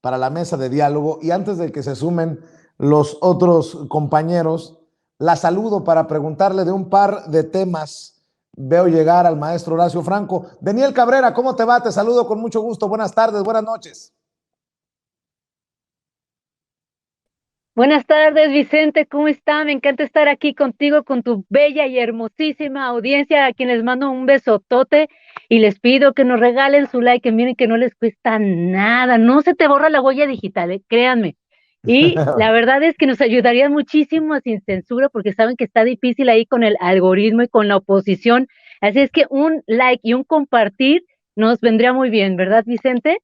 para la mesa de diálogo. Y antes de que se sumen los otros compañeros, la saludo para preguntarle de un par de temas. Veo llegar al maestro Horacio Franco. Daniel Cabrera, ¿cómo te va? Te saludo con mucho gusto. Buenas tardes, buenas noches. Buenas tardes, Vicente, ¿cómo está? Me encanta estar aquí contigo, con tu bella y hermosísima audiencia, a quienes mando un besotote y les pido que nos regalen su like, que miren que no les cuesta nada, no se te borra la huella digital, créanme. Y la verdad es que nos ayudaría muchísimo sin censura, porque saben que está difícil ahí con el algoritmo y con la oposición. Así es que un like y un compartir nos vendría muy bien, ¿verdad, Vicente?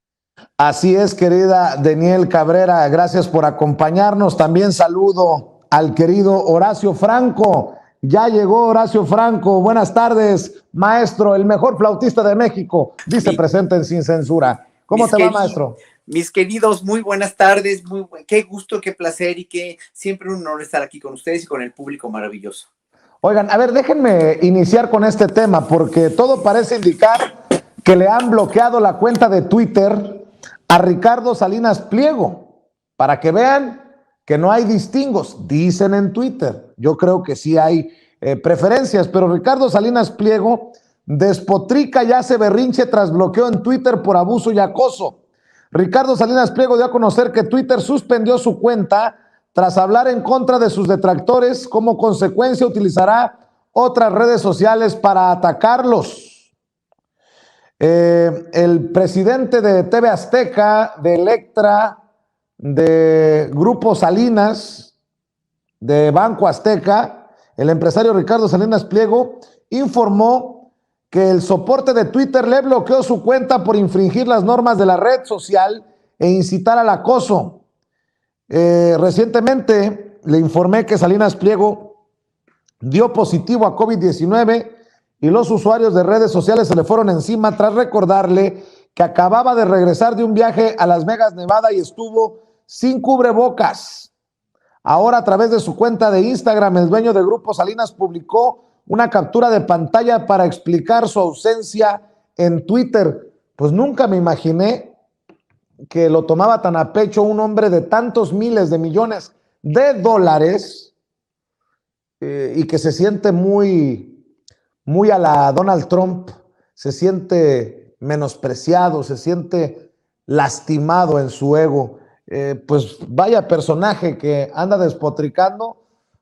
Así es, querida Daniel Cabrera, gracias por acompañarnos. También saludo al querido Horacio Franco. Ya llegó Horacio Franco. Buenas tardes, maestro, el mejor flautista de México. Dice Mi, presente en Sin Censura. ¿Cómo mis, te va, queri- maestro? mis queridos, muy buenas tardes, qué gusto, qué placer y qué siempre un honor estar aquí con ustedes y con el público maravilloso. Oigan, a ver, déjenme iniciar con este tema porque todo parece indicar que le han bloqueado la cuenta de Twitter a Ricardo Salinas Pliego, para que vean que no hay distingos, dicen en Twitter. Yo creo que sí hay preferencias, pero Ricardo Salinas Pliego despotrica y hace berrinche tras bloqueo en Twitter por abuso y acoso. Ricardo Salinas Pliego dio a conocer que Twitter suspendió su cuenta tras hablar en contra de sus detractores. Como consecuencia, utilizará otras redes sociales para atacarlos. El presidente de TV Azteca, de Electra, de Grupo Salinas, de Banco Azteca, el empresario Ricardo Salinas Pliego, informó que el soporte de Twitter le bloqueó su cuenta por infringir las normas de la red social e incitar al acoso. Recientemente le informé que Salinas Pliego dio positivo a COVID-19 y los usuarios de redes sociales se le fueron encima tras recordarle que acababa de regresar de un viaje a Las Vegas, Nevada, y estuvo sin cubrebocas. Ahora, a través de su cuenta de Instagram, el dueño del Grupo Salinas publicó una captura de pantalla para explicar su ausencia en Twitter. Pues nunca me imaginé que lo tomaba tan a pecho un hombre de tantos miles de millones de dólares, y que se siente muy a la Donald Trump, se siente menospreciado, se siente lastimado en su ego. Pues vaya personaje que anda despotricando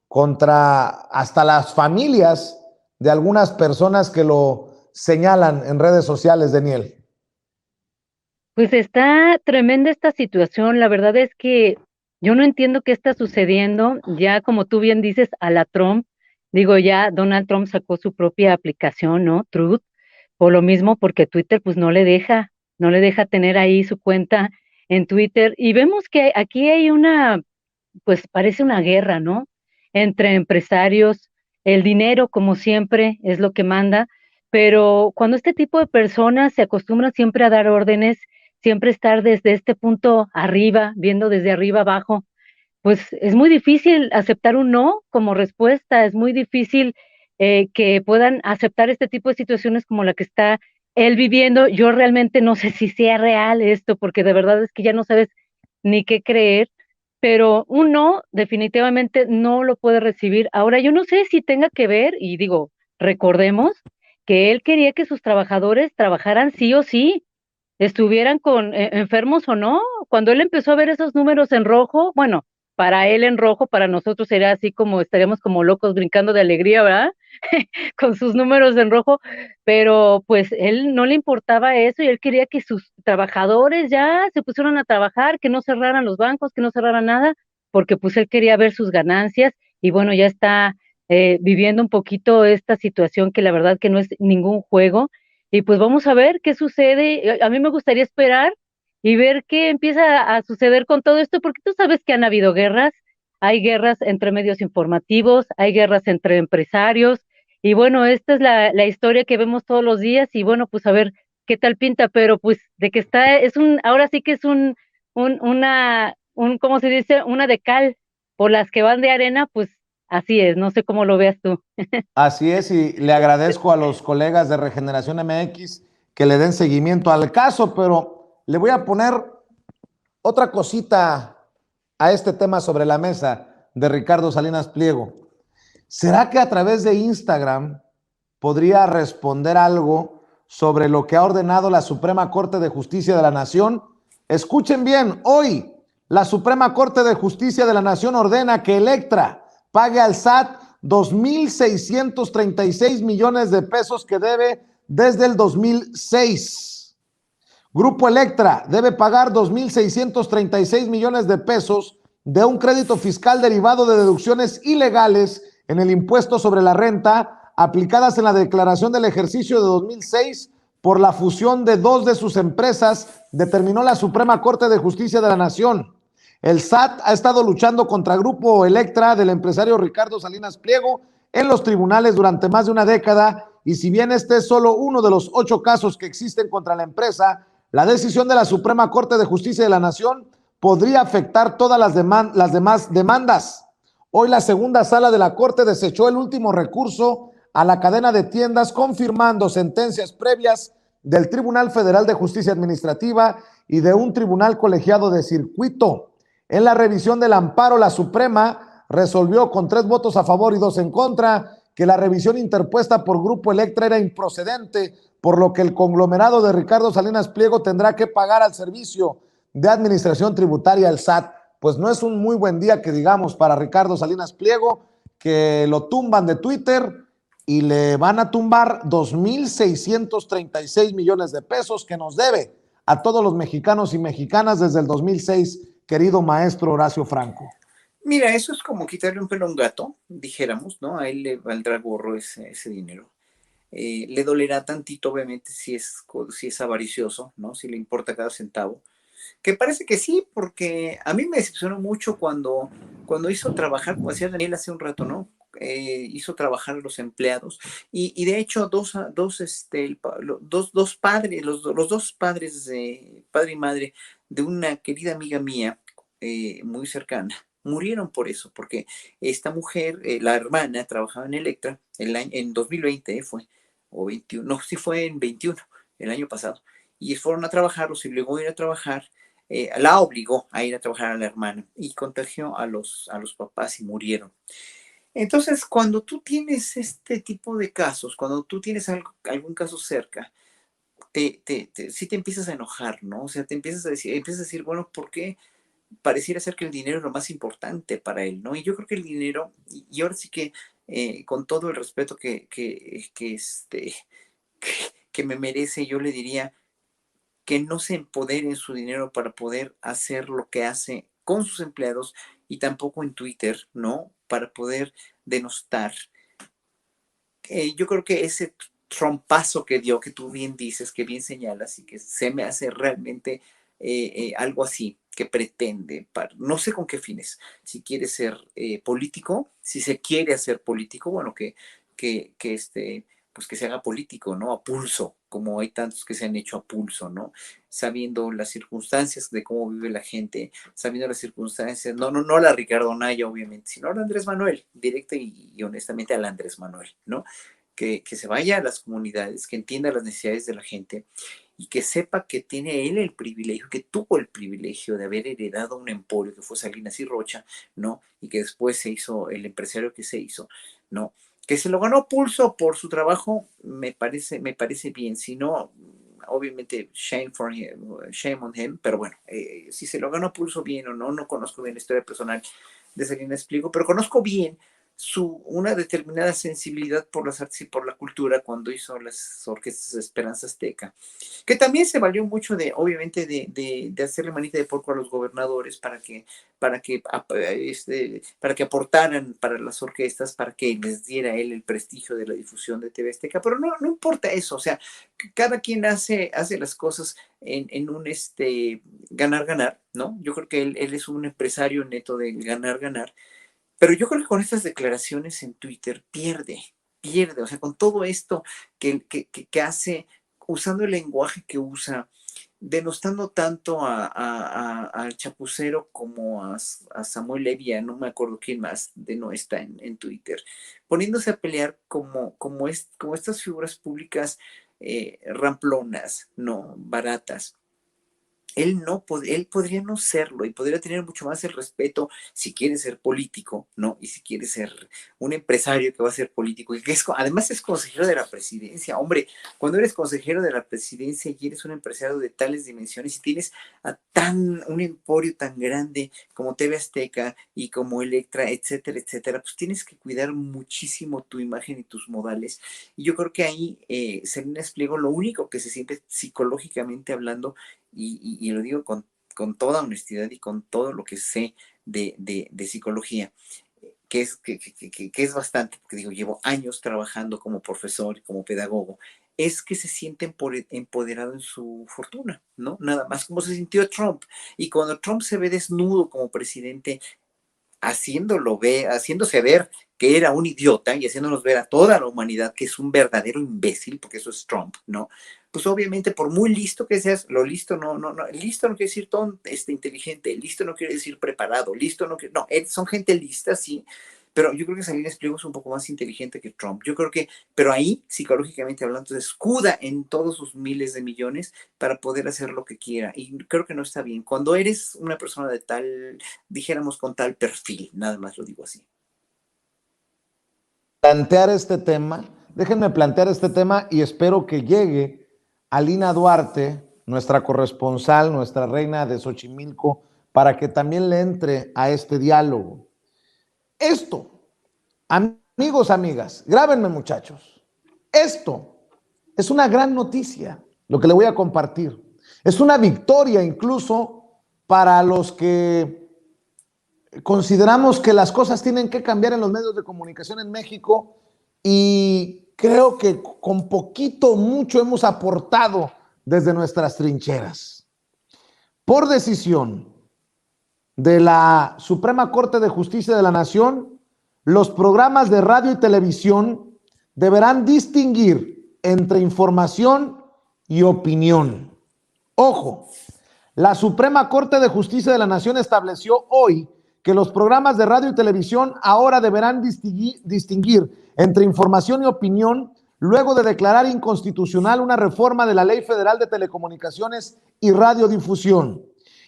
contra hasta las familias de algunas personas que lo señalan en redes sociales, Daniel. Pues está tremenda esta situación. La verdad es que yo no entiendo qué está sucediendo. Ya como tú bien dices, a la Trump, digo, ya Donald Trump sacó su propia aplicación, ¿no? Truth, por lo mismo, porque Twitter pues no le deja tener ahí su cuenta en Twitter. Y vemos que aquí hay una, pues parece una guerra, ¿no? Entre empresarios, el dinero, como siempre, es lo que manda, pero cuando este tipo de personas se acostumbran siempre a dar órdenes, siempre estar desde este punto arriba, viendo desde arriba abajo, pues es muy difícil aceptar un no como respuesta, es muy difícil que puedan aceptar este tipo de situaciones como la que está él viviendo. Yo realmente no sé si sea real esto, porque de verdad es que ya no sabes ni qué creer, pero un no definitivamente no lo puede recibir. Ahora, yo no sé si tenga que ver, y digo, recordemos que él quería que sus trabajadores trabajaran sí o sí, estuvieran con enfermos o no. Cuando él empezó a ver esos números en rojo, bueno, para él en rojo, para nosotros sería así como estaríamos como locos brincando de alegría, ¿verdad? Con sus números en rojo, pero pues él no le importaba eso y él quería que sus trabajadores ya se pusieran a trabajar, que no cerraran los bancos, que no cerraran nada, porque pues él quería ver sus ganancias y bueno, ya está viviendo un poquito esta situación que la verdad que no es ningún juego y pues vamos a ver qué sucede. A mí me gustaría esperar y ver qué empieza a suceder con todo esto, porque tú sabes que han habido guerras, hay guerras entre medios informativos, hay guerras entre empresarios, y bueno, esta es la historia que vemos todos los días, y bueno, pues a ver qué tal pinta, pero pues de que está, es un, ahora sí que es ¿cómo se dice? Una de cal por las que van de arena, pues así es, no sé cómo lo veas tú. Así es, y le agradezco a los colegas de Regeneración MX que le den seguimiento al caso, pero le voy a poner otra cosita a este tema sobre la mesa de Ricardo Salinas Pliego. ¿Será que a través de Instagram podría responder algo sobre lo que ha ordenado la Suprema Corte de Justicia de la Nación? Escuchen bien, hoy la Suprema Corte de Justicia de la Nación ordena que Electra pague al SAT 2,636 millones de pesos que debe desde el 2006. Grupo Electra debe pagar 2,636 millones de pesos de un crédito fiscal derivado de deducciones ilegales en el impuesto sobre la renta aplicadas en la declaración del ejercicio de 2006 por la fusión de dos de sus empresas, determinó la Suprema Corte de Justicia de la Nación. El SAT ha estado luchando contra Grupo Electra del empresario Ricardo Salinas Pliego en los tribunales durante más de una década, y si bien este es solo uno de los 8 casos que existen contra la empresa, la decisión de la Suprema Corte de Justicia de la Nación podría afectar todas las demás demandas. Hoy la segunda sala de la Corte desechó el último recurso a la cadena de tiendas, confirmando sentencias previas del Tribunal Federal de Justicia Administrativa y de un tribunal colegiado de circuito. En la revisión del amparo, la Suprema resolvió con 3 votos a favor y 2 en contra que la revisión interpuesta por Grupo Electra era improcedente, por lo que el conglomerado de Ricardo Salinas Pliego tendrá que pagar al Servicio de Administración Tributaria, el SAT. Pues no es un muy buen día, que digamos, para Ricardo Salinas Pliego, que lo tumban de Twitter y le van a tumbar 2,636 millones de pesos que nos debe a todos los mexicanos y mexicanas desde el 2006, querido maestro Horacio Franco. Mira, eso es como quitarle un pelo a un gato, dijéramos, ¿no? A él le valdrá gorro ese dinero. Le dolerá tantito, obviamente, si es avaricioso, ¿no? Si le importa cada centavo. Que parece que sí, porque a mí me decepcionó mucho cuando hizo trabajar, como decía Daniel hace un rato, ¿no? Hizo trabajar a los empleados y de hecho dos padres, los dos padres, padre y madre de una querida amiga mía, muy cercana, murieron por eso, porque esta mujer, la hermana, trabajaba en Electra en 2020 fue, o 21, no, sí fue en 21, el año pasado, y fueron a trabajar, los obligó a ir a trabajar, la obligó a ir a trabajar a la hermana y contagió a los papás y murieron. Entonces, cuando tú tienes este tipo de casos, cuando tú tienes algún caso cerca, sí te empiezas a enojar, ¿no? O sea, empiezas a decir, bueno, ¿por qué pareciera ser que el dinero es lo más importante para él, ¿no? Y yo creo que el dinero, y ahora sí que con todo el respeto que me merece, yo le diría que no se empodere en su dinero para poder hacer lo que hace con sus empleados y tampoco en Twitter, ¿no? Para poder denostar. Yo creo que ese trompazo que dio, que tú bien dices, que bien señalas y que se me hace realmente algo así que pretende, no sé con qué fines, si quiere ser político, si se quiere hacer político, bueno, pues que se haga político, ¿no? A pulso, como hay tantos que se han hecho a pulso, ¿no? Sabiendo las circunstancias de cómo vive la gente, sabiendo las circunstancias, no la Ricardo Anaya, obviamente, sino a Andrés Manuel, directa y honestamente al Andrés Manuel, ¿no? Que se vaya a las comunidades, que entienda las necesidades de la gente y que sepa que tiene él el privilegio, que tuvo el privilegio de haber heredado un emporio que fue Salinas y Rocha, ¿no? Y que después se hizo el empresario que se hizo, ¿no? Que se lo ganó a pulso por su trabajo, me parece bien. Si no, obviamente, shame on him, pero bueno, si se lo ganó a pulso bien o no, no conozco bien la historia personal de Salinas Pliego, pero conozco bien una determinada sensibilidad por las artes y por la cultura cuando hizo las orquestas de Esperanza Azteca, que también se valió mucho obviamente, de hacerle manita de porco a los gobernadores para que aportaran para las orquestas, para que les diera él el prestigio de la difusión de TV Azteca, pero no importa eso, o sea, cada quien hace las cosas en un ganar-ganar, ¿no? Yo creo que él es un empresario neto de ganar-ganar. Pero yo creo que con estas declaraciones en Twitter pierde, o sea, con todo esto que hace, usando el lenguaje que usa, denostando tanto al Chapucero como a Samuel Levy, no me acuerdo quién más no está en Twitter, poniéndose a pelear como estas figuras públicas ramplonas, no, baratas. él no, él podría no serlo y podría tener mucho más el respeto si quiere ser político, ¿no? Y si quiere ser un empresario que va a ser político y que además es consejero de la presidencia. Hombre, cuando eres consejero de la presidencia y eres un empresario de tales dimensiones y tienes un emporio tan grande como TV Azteca y como Electra, etcétera, etcétera, pues tienes que cuidar muchísimo tu imagen y tus modales. Y yo creo que ahí Salinas Pliego, lo único que se siente psicológicamente hablando, y lo digo con toda honestidad y con todo lo que sé de psicología, que es bastante, porque digo, llevo años trabajando como profesor y como pedagogo, es que se siente empoderado en su fortuna, ¿no? Nada más como se sintió Trump. Y cuando Trump se ve desnudo como presidente, haciéndose ver que era un idiota y haciéndonos ver a toda la humanidad que es un verdadero imbécil, porque eso es Trump, ¿no? Pues obviamente, por muy listo que seas, lo listo listo no quiere decir inteligente, listo no quiere decir preparado, son gente lista, sí, pero yo creo que Salinas Pliego es un poco más inteligente que Trump. Yo creo que, pero ahí, psicológicamente hablando, se escuda en todos sus miles de millones para poder hacer lo que quiera. Y creo que no está bien. Cuando eres una persona de tal, dijéramos con tal perfil, nada más lo digo así. Plantear este tema, déjenme plantear este tema y espero que llegue a Lina Duarte, nuestra corresponsal, nuestra reina de Xochimilco, para que también le entre a este diálogo. Esto, amigos, amigas, grábenme muchachos, esto es una gran noticia, lo que le voy a compartir. Es una victoria incluso para los que consideramos que las cosas tienen que cambiar en los medios de comunicación en México y creo que con poquito, mucho hemos aportado desde nuestras trincheras. Por decisión de la Suprema Corte de Justicia de la Nación, los programas de radio y televisión deberán distinguir entre información y opinión. Ojo, la Suprema Corte de Justicia de la Nación estableció hoy que los programas de radio y televisión ahora deberán distinguir entre información y opinión luego de declarar inconstitucional una reforma de la Ley Federal de Telecomunicaciones y Radiodifusión.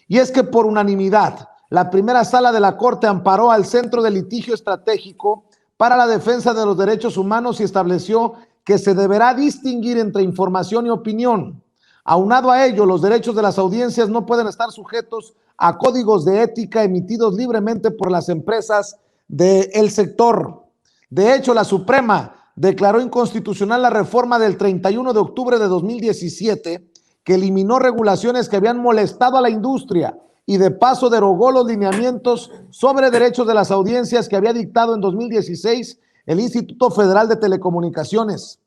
Y es que por unanimidad, la primera sala de la Corte amparó al Centro de Litigio Estratégico para la Defensa de los Derechos Humanos y estableció que se deberá distinguir entre información y opinión. Aunado a ello, los derechos de las audiencias no pueden estar sujetos a códigos de ética emitidos libremente por las empresas del sector. De hecho, la Suprema declaró inconstitucional la reforma del 31 de octubre de 2017 que eliminó regulaciones que habían molestado a la industria y de paso derogó los lineamientos sobre derechos de las audiencias que había dictado en 2016 el Instituto Federal de Telecomunicaciones.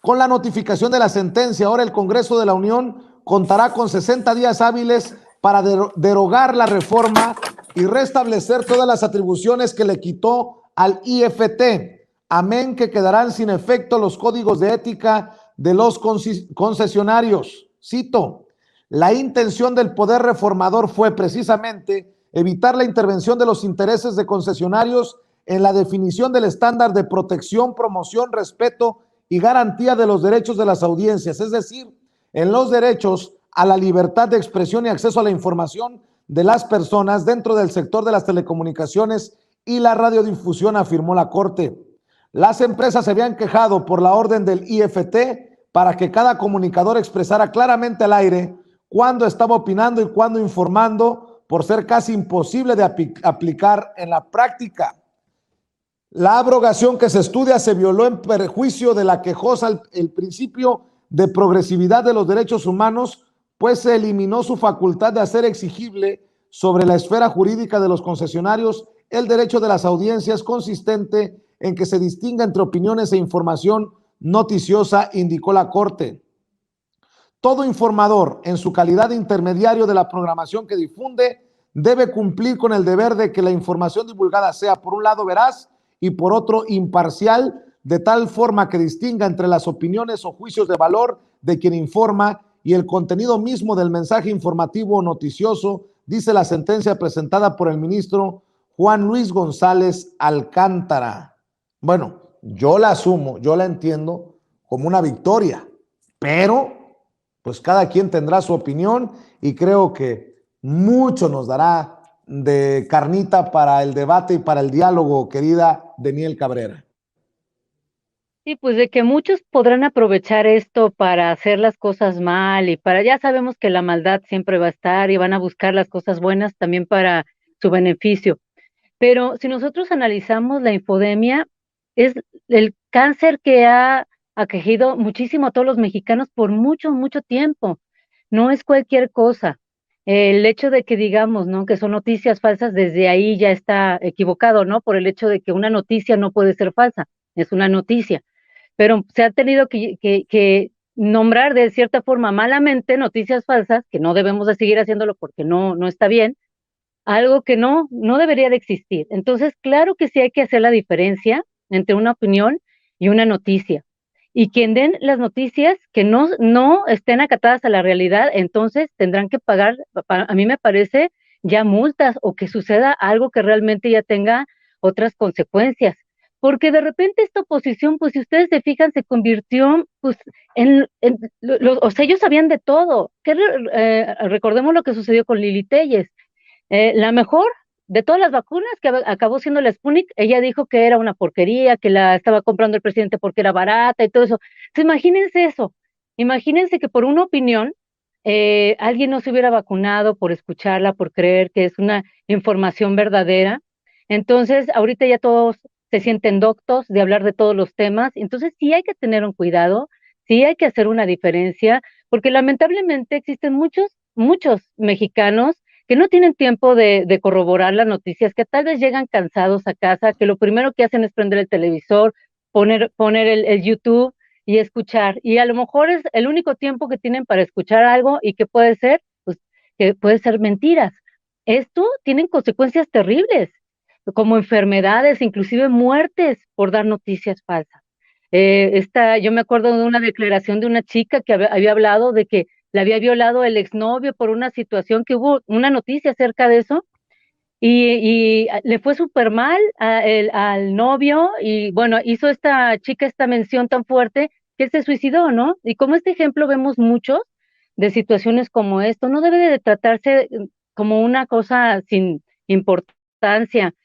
Con la notificación de la sentencia, ahora el Congreso de la Unión contará con 60 días hábiles para derogar la reforma y restablecer todas las atribuciones que le quitó al IFT, amén que quedarán sin efecto los códigos de ética de los concesionarios. Cito, la intención del poder reformador fue precisamente evitar la intervención de los intereses de concesionarios en la definición del estándar de protección, promoción, respeto y garantía de los derechos de las audiencias, es decir, en los derechos a la libertad de expresión y acceso a la información de las personas dentro del sector de las telecomunicaciones y la radiodifusión, afirmó la Corte. Las empresas se habían quejado por la orden del IFT para que cada comunicador expresara claramente al aire cuándo estaba opinando y cuándo informando, por ser casi imposible de aplicar en la práctica. La abrogación que se estudia se violó en perjuicio de la quejosa el principio de progresividad de los derechos humanos, pues se eliminó su facultad de hacer exigible sobre la esfera jurídica de los concesionarios el derecho de las audiencias consistente en que se distinga entre opiniones e información noticiosa, indicó la Corte. Todo informador, en su calidad de intermediario de la programación que difunde, debe cumplir con el deber de que la información divulgada sea, por un lado, veraz y por otro, imparcial, de tal forma que distinga entre las opiniones o juicios de valor de quien informa y el contenido mismo del mensaje informativo o noticioso, dice la sentencia presentada por el ministro Juan Luis González Alcántara. Bueno, yo la asumo, yo la entiendo como una victoria, pero pues cada quien tendrá su opinión y creo que mucho nos dará de carnita para el debate y para el diálogo, querida Daniel Cabrera. Sí, pues de que muchos podrán aprovechar esto para hacer las cosas mal y para, ya sabemos que la maldad siempre va a estar y van a buscar las cosas buenas también para su beneficio. Pero si nosotros analizamos la infodemia, es el cáncer que ha aquejido muchísimo a todos los mexicanos por mucho, mucho tiempo. No es cualquier cosa. El hecho de que digamos, ¿no? Que son noticias falsas, desde ahí ya está equivocado, ¿no? Por el hecho de que una noticia no puede ser falsa, es una noticia. Pero se ha tenido que nombrar de cierta forma malamente noticias falsas, que no debemos de seguir haciéndolo porque no está bien, algo que no debería de existir. Entonces, claro que sí hay que hacer la diferencia entre una opinión y una noticia. Y quien den las noticias que no estén acatadas a la realidad, entonces tendrán que pagar, a mí me parece, ya multas o que suceda algo que realmente ya tenga otras consecuencias. Porque de repente esta oposición, pues si ustedes se fijan, se convirtió pues o sea, ellos sabían de todo. Recordemos lo que sucedió con Lili Telles, la mejor de todas las vacunas que acabó siendo la Sputnik, ella dijo que era una porquería, que la estaba comprando el presidente porque era barata y todo eso. Entonces, imagínense eso, imagínense que por una opinión alguien no se hubiera vacunado por escucharla, por creer que es una información verdadera. Entonces, ahorita ya todos se sienten doctos de hablar de todos los temas. Entonces, sí hay que tener un cuidado, sí hay que hacer una diferencia, porque lamentablemente existen muchos mexicanos que no tienen tiempo de corroborar las noticias, que tal vez llegan cansados a casa, que lo primero que hacen es prender el televisor, poner el YouTube y escuchar. Y a lo mejor es el único tiempo que tienen para escuchar algo y que puede ser, pues, que puede ser mentiras. Esto tiene consecuencias terribles, como enfermedades, inclusive muertes por dar noticias falsas. Yo me acuerdo de una declaración de una chica que había hablado de que la había violado el exnovio por una situación que hubo, una noticia acerca de eso, y le fue súper mal al novio, y bueno, hizo esta chica esta mención tan fuerte que él se suicidó, ¿no? Y como este ejemplo vemos muchos de situaciones como esto, no debe de tratarse como una cosa sin importancia.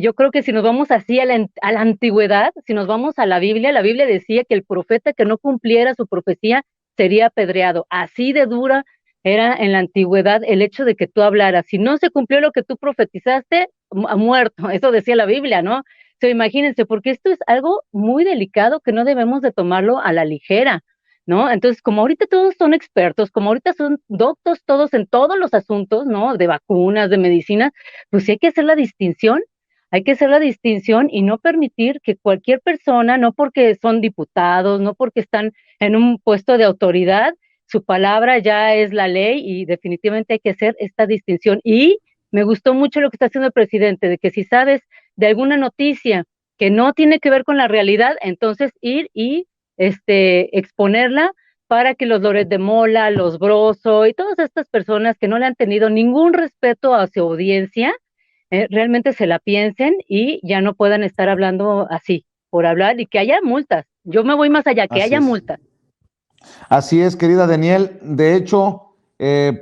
Yo creo que si nos vamos así a la antigüedad, si nos vamos a la Biblia decía que el profeta que no cumpliera su profecía sería apedreado. Así de dura era en la antigüedad el hecho de que tú hablaras. Si no se cumplió lo que tú profetizaste, ha muerto. Eso decía la Biblia, ¿no? Imagínense, porque esto es algo muy delicado que no debemos de tomarlo a la ligera, ¿no? Entonces, como ahorita todos son expertos, como ahorita son doctos todos en todos los asuntos, ¿no? De vacunas, de medicinas, pues sí hay que hacer la distinción. Hay que hacer la distinción y no permitir que cualquier persona, no porque son diputados, no porque están en un puesto de autoridad, su palabra ya es la ley y definitivamente hay que hacer esta distinción. Y me gustó mucho lo que está haciendo el presidente, de que si sabes de alguna noticia que no tiene que ver con la realidad, entonces ir y exponerla para que los Loret de Mola, los Broso y todas estas personas que no le han tenido ningún respeto a su audiencia, realmente se la piensen y ya no puedan estar hablando así, por hablar, y que haya multas. Yo me voy más allá, que Así haya es. multas. Así es, querida Daniel. De hecho,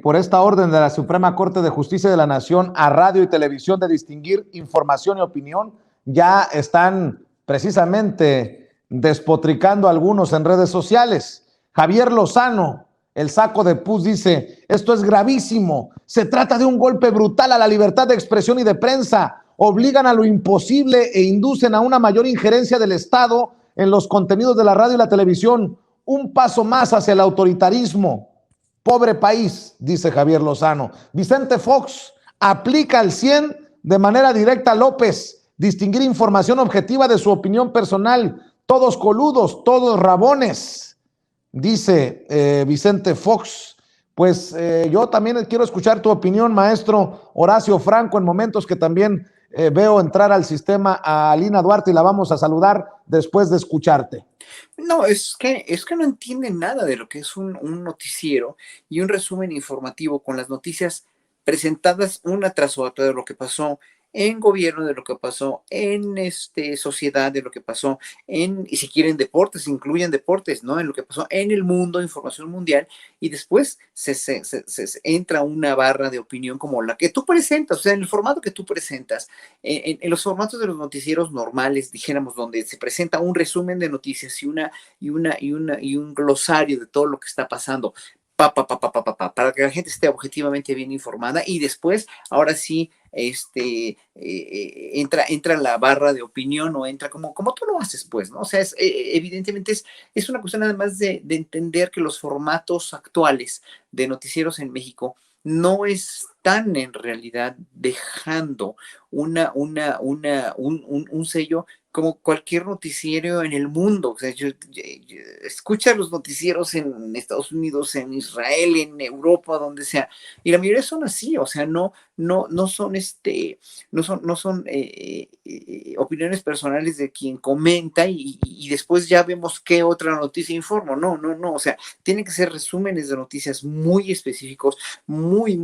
por esta orden de la Suprema Corte de Justicia de la Nación a radio y televisión de distinguir información y opinión, ya están precisamente despotricando algunos en redes sociales. Javier Lozano, el saco de pus, dice: esto es gravísimo, se trata de un golpe brutal a la libertad de expresión y de prensa, obligan a lo imposible e inducen a una mayor injerencia del Estado en los contenidos de la radio y la televisión. Un paso más hacia el autoritarismo. Pobre país, dice Javier Lozano. Vicente Fox, aplica al 100 de manera directa a López. Distinguir información objetiva de su opinión personal. Todos coludos, todos rabones, dice Vicente Fox. Pues yo también quiero escuchar tu opinión, maestro Horacio Franco, en momentos que también veo entrar al sistema a Lina Duarte y la vamos a saludar después de escucharte. No, es que no entienden nada de lo que es un noticiero y un resumen informativo con las noticias presentadas una tras otra de lo que pasó en gobierno, de lo que pasó en sociedad, de lo que pasó y si quieren deportes, incluyen deportes, ¿no? En lo que pasó en el mundo, información mundial, y después se entra una barra de opinión como la que tú presentas, o sea, en el formato que tú presentas, en los formatos de los noticieros normales, dijéramos, donde se presenta un resumen de noticias y un glosario de todo lo que está pasando, para que la gente esté objetivamente bien informada y después, ahora sí, entra la barra de opinión o entra como tú lo haces, pues, ¿no? O sea, evidentemente es una cuestión además de entender que los formatos actuales de noticieros en México no están en realidad dejando un sello como cualquier noticiero en el mundo. O sea, escucha los noticieros en Estados Unidos, en Israel, en Europa, donde sea, y la mayoría son así, o sea, no son opiniones personales de quien comenta y después ya vemos qué otra noticia informa. No, o sea, tienen que ser resúmenes de noticias muy específicos, muy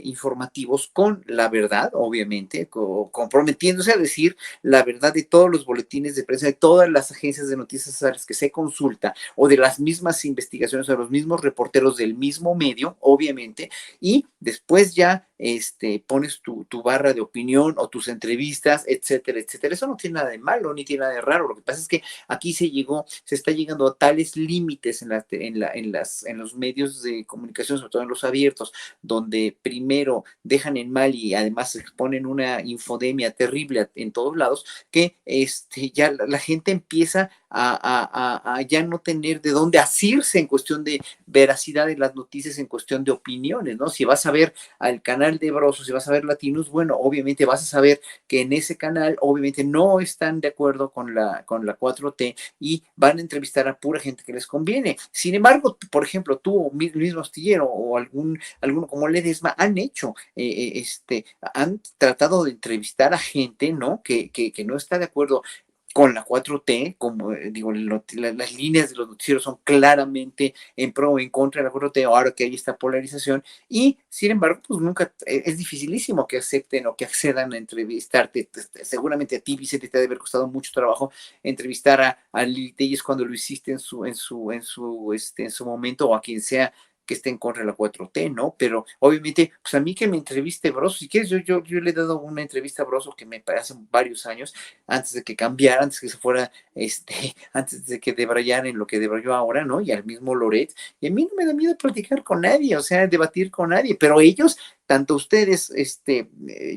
informativos, con la verdad, obviamente, comprometiéndose a decir la verdad de todos los boletines de prensa, de todas las agencias de noticias a las que se consulta, o de las mismas investigaciones, o de los mismos reporteros del mismo medio, obviamente, y después ya pones tu barra de opinión o tus entrevistas, etcétera, etcétera. Eso no tiene nada de malo, ni tiene nada de raro. Lo que pasa es que aquí se está llegando a tales límites en los medios de comunicación, sobre todo en los abiertos, donde primero dejan en mal y además exponen una infodemia terrible en todos lados, que ya la gente empieza a ya no tener de dónde asirse en cuestión de veracidad de las noticias, en cuestión de opiniones, ¿no? Si vas a ver al canal de Broso, si vas a ver Latinus, bueno, obviamente vas a saber que en ese canal obviamente no están de acuerdo con la 4T y van a entrevistar a pura gente que les conviene. Sin embargo, por ejemplo, tú, Luis Mastillero, o alguno como Ledesma, han tratado de entrevistar a gente, ¿no? Que no está de acuerdo con la 4T, como digo, las líneas de los noticieros son claramente en pro o en contra de la 4T, ahora que hay esta polarización, y sin embargo, pues nunca, es dificilísimo que acepten o que accedan a entrevistarte. Seguramente a ti, Vicente, te ha de haber costado mucho trabajo entrevistar a Lili Telles cuando lo hiciste en su momento, o a quien sea que esté en contra de la 4T, ¿no? Pero obviamente, pues a mí que me entreviste Broso, si quieres, yo le he dado una entrevista a Broso que me parece varios años, antes de que cambiara, antes que se fuera, antes de que debrayara en lo que debrayó ahora, ¿no? Y al mismo Loret, y a mí no me da miedo platicar con nadie, o sea, debatir con nadie, pero ellos, tanto ustedes,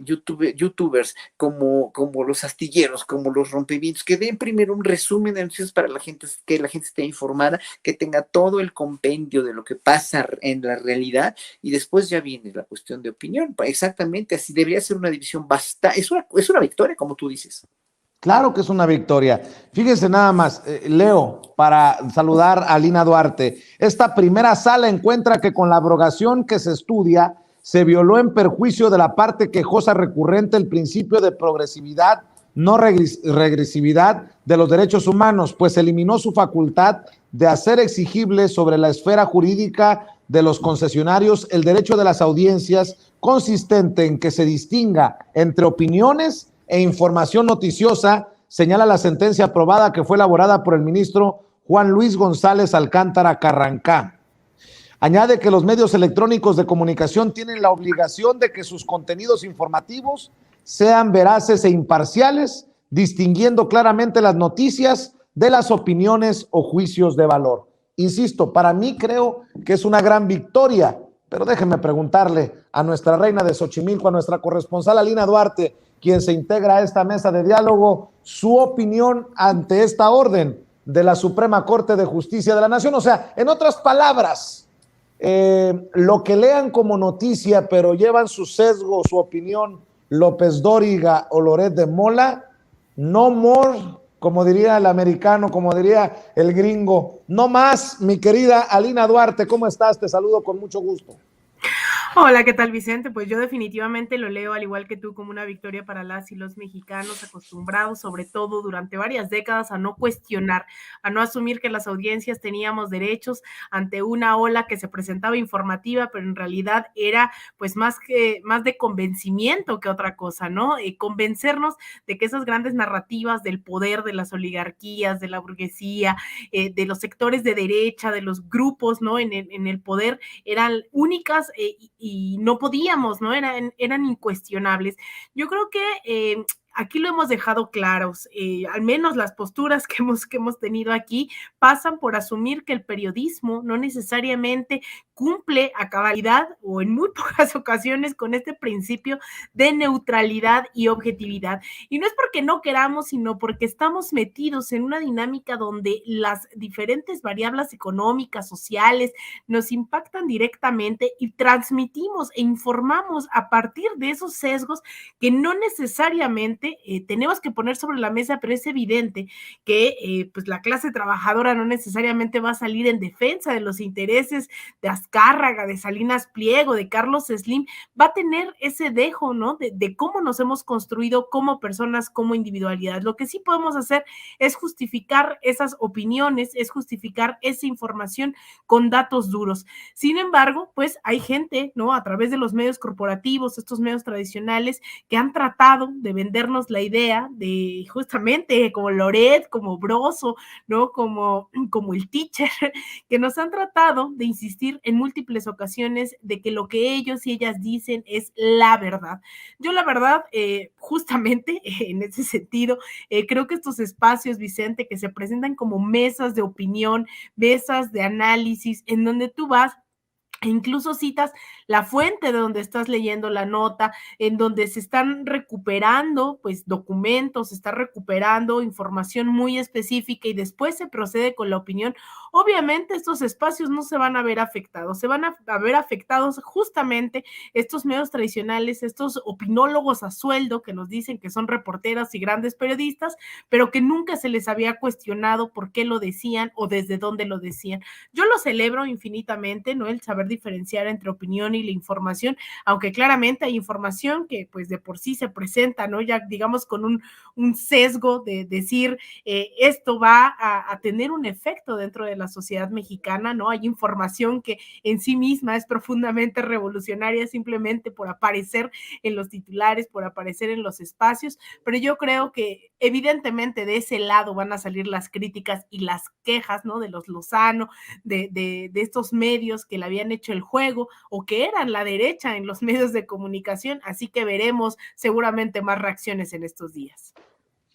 youtubers, como los astilleros, como los rompevientos, que den primero un resumen de noticias para la gente, que la gente esté informada, que tenga todo el compendio de lo que pasa en la realidad, y después ya viene la cuestión de opinión. Exactamente, así debería ser una división bastante, es una victoria, como tú dices. Claro que es una victoria. Fíjense nada más, Leo, para saludar a Lina Duarte. Esta primera sala encuentra que con la abrogación que se estudia, se violó en perjuicio de la parte quejosa recurrente el principio de progresividad, no regresividad de los derechos humanos, pues eliminó su facultad de hacer exigible sobre la esfera jurídica de los concesionarios el derecho de las audiencias, consistente en que se distinga entre opiniones e información noticiosa, señala la sentencia aprobada que fue elaborada por el ministro Juan Luis González Alcántara Carrancá. Añade que los medios electrónicos de comunicación tienen la obligación de que sus contenidos informativos sean veraces e imparciales, distinguiendo claramente las noticias de las opiniones o juicios de valor. Insisto, para mí creo que es una gran victoria, pero déjenme preguntarle a nuestra reina de Xochimilco, a nuestra corresponsal Alina Duarte, quien se integra a esta mesa de diálogo, su opinión ante esta orden de la Suprema Corte de Justicia de la Nación. O sea, en otras palabras, lo que lean como noticia, pero llevan su sesgo, su opinión, López Dóriga o Loret de Mola, no more, como diría el americano, como diría el gringo, no más. Mi querida Alina Duarte, ¿cómo estás? Te saludo con mucho gusto. Hola, ¿qué tal, Vicente? Pues yo definitivamente lo leo al igual que tú como una victoria para las y los mexicanos acostumbrados, sobre todo durante varias décadas, a no cuestionar, a no asumir que las audiencias teníamos derechos ante una ola que se presentaba informativa, pero en realidad era pues más de convencimiento que otra cosa, ¿no? Convencernos de que esas grandes narrativas del poder de las oligarquías, de la burguesía, de los sectores de derecha, de los grupos, ¿no? En el poder eran únicas y no podíamos, ¿no? Eran incuestionables. Yo creo que aquí lo hemos dejado claros, al menos las posturas que hemos tenido aquí pasan por asumir que el periodismo no necesariamente cumple a cabalidad o en muy pocas ocasiones con este principio de neutralidad y objetividad. Y no es porque no queramos, sino porque estamos metidos en una dinámica donde las diferentes variables económicas, sociales, nos impactan directamente y transmitimos e informamos a partir de esos sesgos que no necesariamente tenemos que poner sobre la mesa, pero es evidente que pues la clase trabajadora no necesariamente va a salir en defensa de los intereses de Azcárraga, de Salinas Pliego, de Carlos Slim, va a tener ese dejo, ¿no? De cómo nos hemos construido como personas, como individualidad. Lo que sí podemos hacer es justificar esas opiniones, es justificar esa información con datos duros. Sin embargo, pues hay gente, ¿no? A través de los medios corporativos, estos medios tradicionales, que han tratado de vendernos la idea de justamente como Loret, como Broso, ¿no? Como el teacher, que nos han tratado de insistir en múltiples ocasiones de que lo que ellos y ellas dicen es la verdad. Yo la verdad, justamente en ese sentido, creo que estos espacios, Vicente, que se presentan como mesas de opinión, mesas de análisis, en donde tú vas e incluso citas la fuente de donde estás leyendo la nota, en donde se están recuperando pues documentos, se está recuperando información muy específica y después se procede con la opinión. Obviamente estos espacios no se van a ver afectados, se van a ver afectados justamente estos medios tradicionales, estos opinólogos a sueldo que nos dicen que son reporteras y grandes periodistas, pero que nunca se les había cuestionado por qué lo decían o desde dónde lo decían. Yo lo celebro infinitamente, ¿no? El saber diferenciar entre opinión y la información, aunque claramente hay información que pues de por sí se presenta, ¿no? Ya digamos con un sesgo de decir esto va a tener un efecto dentro de la sociedad mexicana, ¿no? Hay información que en sí misma es profundamente revolucionaria simplemente por aparecer en los titulares, por aparecer en los espacios, pero yo creo que evidentemente de ese lado van a salir las críticas y las quejas, ¿no? De los Lozano, de estos medios que le habían hecho el juego o que eran la derecha en los medios de comunicación, así que veremos seguramente más reacciones en estos días.